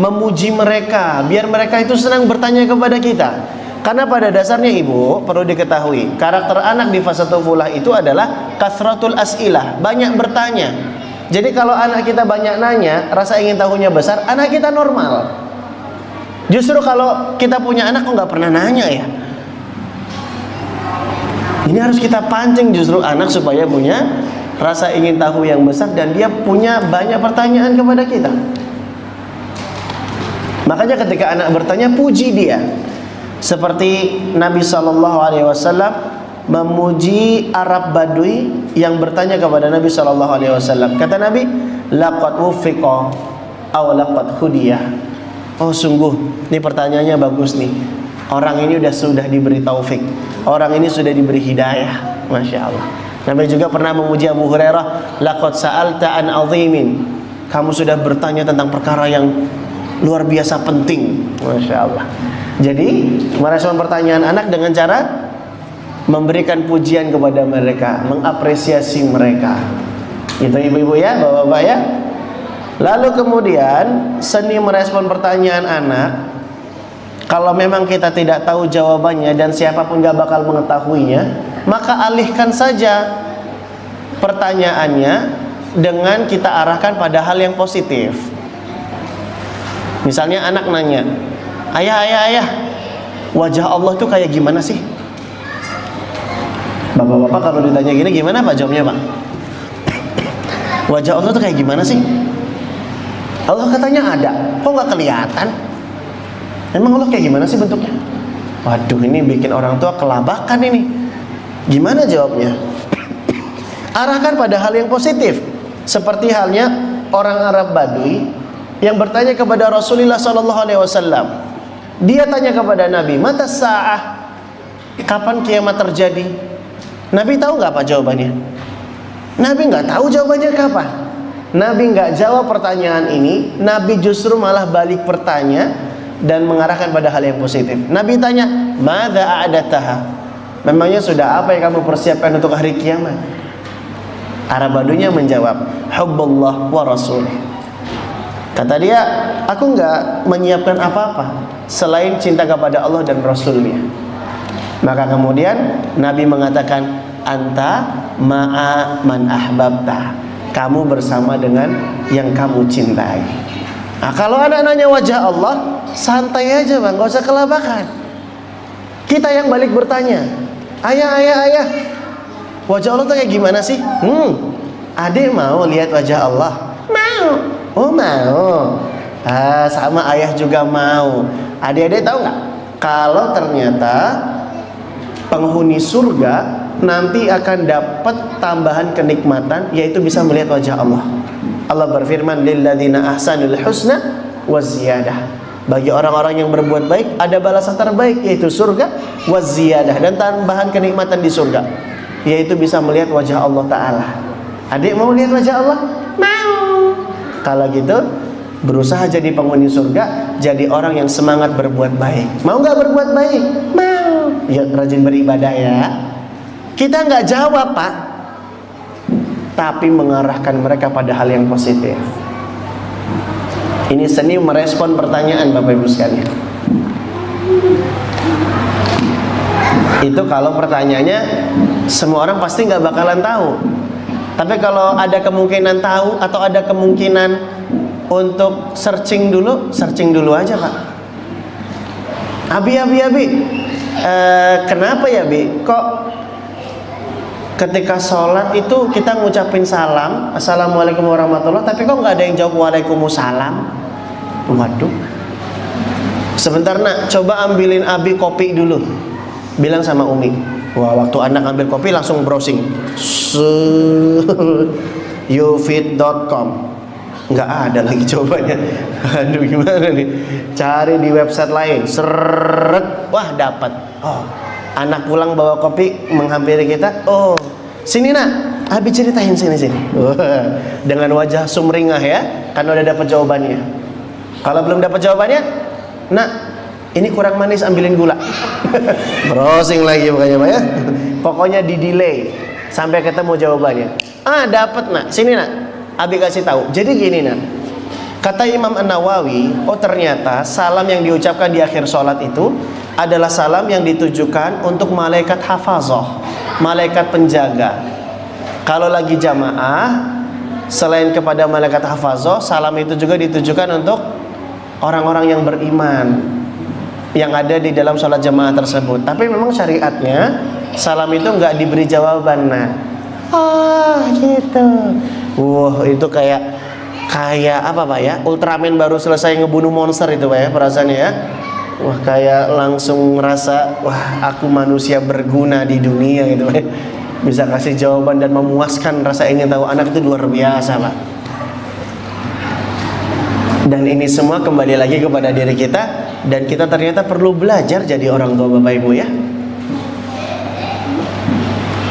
memuji mereka, biar mereka itu senang bertanya kepada kita. Karena pada dasarnya ibu, perlu diketahui, karakter anak di fase tufulah itu adalah kasratul as'ilah, banyak bertanya. Jadi kalau anak kita banyak nanya, rasa ingin tahunya besar, anak kita normal. Justru kalau kita punya anak kok nggak pernah nanya ya. Ini harus kita pancing justru anak supaya punya rasa ingin tahu yang besar dan dia punya banyak pertanyaan kepada kita. Makanya ketika anak bertanya, puji dia. Seperti Nabi SAW memuji Arab Badui yang bertanya kepada Nabi SAW. Kata Nabi, laqad wufiqa aw laqad hudiyah. Oh sungguh, ini pertanyaannya bagus nih. Orang ini sudah diberi taufik. Orang ini sudah diberi hidayah. Masya Allah. Nabi juga pernah memuji Abu Hurairah, laqad sa'alta an azimin. Kamu sudah bertanya tentang perkara yang luar biasa penting. Masya Allah. Jadi merespon pertanyaan anak dengan cara memberikan pujian kepada mereka, mengapresiasi mereka. Itu ibu-ibu ya, bapak-bapak ya. Lalu kemudian seni merespon pertanyaan anak, kalau memang kita tidak tahu jawabannya dan siapapun gak bakal mengetahuinya, maka alihkan saja pertanyaannya dengan kita arahkan pada hal yang positif. Misalnya anak nanya, ayah, wajah Allah tuh kayak gimana sih? Bapak-bapak kalau ditanya gini gimana pak jawabnya pak? Wajah Allah tuh kayak gimana sih? Allah katanya ada, kok nggak kelihatan? Emang Allah kayak gimana sih bentuknya? Waduh, ini bikin orang tua kelabakan ini. Gimana jawabnya? Arahkan pada hal yang positif. Seperti halnya orang Arab Badui yang bertanya kepada Rasulullah SAW. Dia tanya kepada Nabi, mata sa'ah, kapan kiamat terjadi? Nabi tahu nggak apa jawabannya? Nabi nggak tahu jawabannya kapan. Nabi nggak jawab pertanyaan ini. Nabi justru malah balik bertanya dan mengarahkan pada hal yang positif. Nabi tanya, madza a'dataha? Memangnya sudah apa yang kamu persiapkan untuk hari kiamat? Arab Badunya menjawab, hubbullah wa rasulih. Kata dia, aku nggak menyiapkan apa-apa selain cinta kepada Allah dan Rasulnya. Maka kemudian Nabi mengatakan, anta ma'a man ahbabta. Kamu bersama dengan yang kamu cintai. Nah, kalau anak nanya wajah Allah, santai aja bang, gak usah kelabakan. Kita yang balik bertanya, ayah, wajah Allah tuh kayak gimana sih? Adik mau lihat wajah Allah? Mau. Oh mau. Sama ayah juga mau. Adik-adik tahu nggak? Kalau ternyata penghuni surga nanti akan dapat tambahan kenikmatan, yaitu bisa melihat wajah Allah. Allah berfirman, lilladzina ahsanul husna waziyadah. Bagi orang-orang yang berbuat baik ada balasan terbaik, yaitu surga, waziyadah, dan tambahan kenikmatan di surga, yaitu bisa melihat wajah Allah Ta'ala. Adik mau lihat wajah Allah? Mau. Kalau gitu berusaha jadi penghuni surga, jadi orang yang semangat berbuat baik. Mau nggak berbuat baik? Mau. Ya rajin beribadah ya. Kita nggak jawab pak, tapi mengarahkan mereka pada hal yang positif. Ini seni merespon pertanyaan bapak ibu sekalian. Itu kalau pertanyaannya semua orang pasti nggak bakalan tahu. Tapi kalau ada kemungkinan tahu atau ada kemungkinan untuk searching dulu aja pak. Abi, kenapa ya Bi? Kok ketika sholat itu kita ngucapin salam, assalamualaikum warahmatullahi, tapi kok nggak ada yang jawab waalaikumsalam? Waduh. Sebentar nak, coba ambilin Abi kopi dulu. Bilang sama Umi. Wah, waktu anak ambil kopi langsung browsing. Youfit.com. Nggak ada lagi jawabannya. Aduh, gimana nih? Cari di website lain. Seret. Wah, dapat. Oh, anak pulang bawa kopi menghampiri kita. Oh, sini nak, Abi ceritain sini. Wah, dengan wajah sumringah ya, karena udah dapat jawabannya. Kalau belum dapat jawabannya, nak, ini kurang manis, ambilin gula. Browsing lagi pokoknya Pak ya. Pokoknya di delay sampai ketemu jawabannya. Dapat nak, sini nak, Abi kasih tahu. Jadi gini nak, kata Imam An-Nawawi, oh ternyata salam yang diucapkan di akhir sholat itu adalah salam yang ditujukan untuk malaikat hafazah, malaikat penjaga. Kalau lagi jamaah, selain kepada malaikat hafazah, salam itu juga ditujukan untuk orang-orang yang beriman yang ada di dalam sholat jamaah tersebut. Tapi memang syariatnya salam itu nggak diberi jawaban. Nah, gitu. Wah, itu kayak apa Pak ya? Ultraman baru selesai ngebunuh monster itu Pak ya, perasaannya ya. Wah, kayak langsung ngerasa, wah aku manusia berguna di dunia gitu Pak. Bisa kasih jawaban dan memuaskan rasa ingin tahu anak itu luar biasa Pak. Dan ini semua kembali lagi kepada diri kita, dan kita ternyata perlu belajar jadi orang tua Bapak Ibu ya.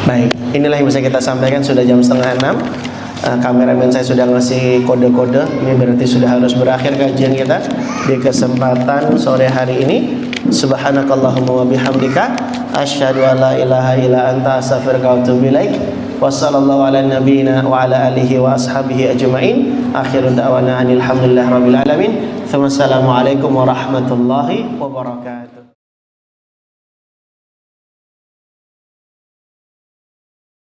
Baik, inilah yang bisa kita sampaikan. Sudah jam 5:30. Kameramen saya sudah ngasih kode-kode. Ini berarti sudah harus berakhir kajian kita di kesempatan sore hari ini. Subhanakallahumma wa bihamdika asyhadu an la ilaha illa anta astaghfiruka wa atubu ilaik. Wassallallahu ala nabiyyina wa ala alihi wa ashabihi ajma'in. Akhiru da'wana alhamdulillahi rabbil alamin. Wassalamualaikum warahmatullahi wabarakatuh.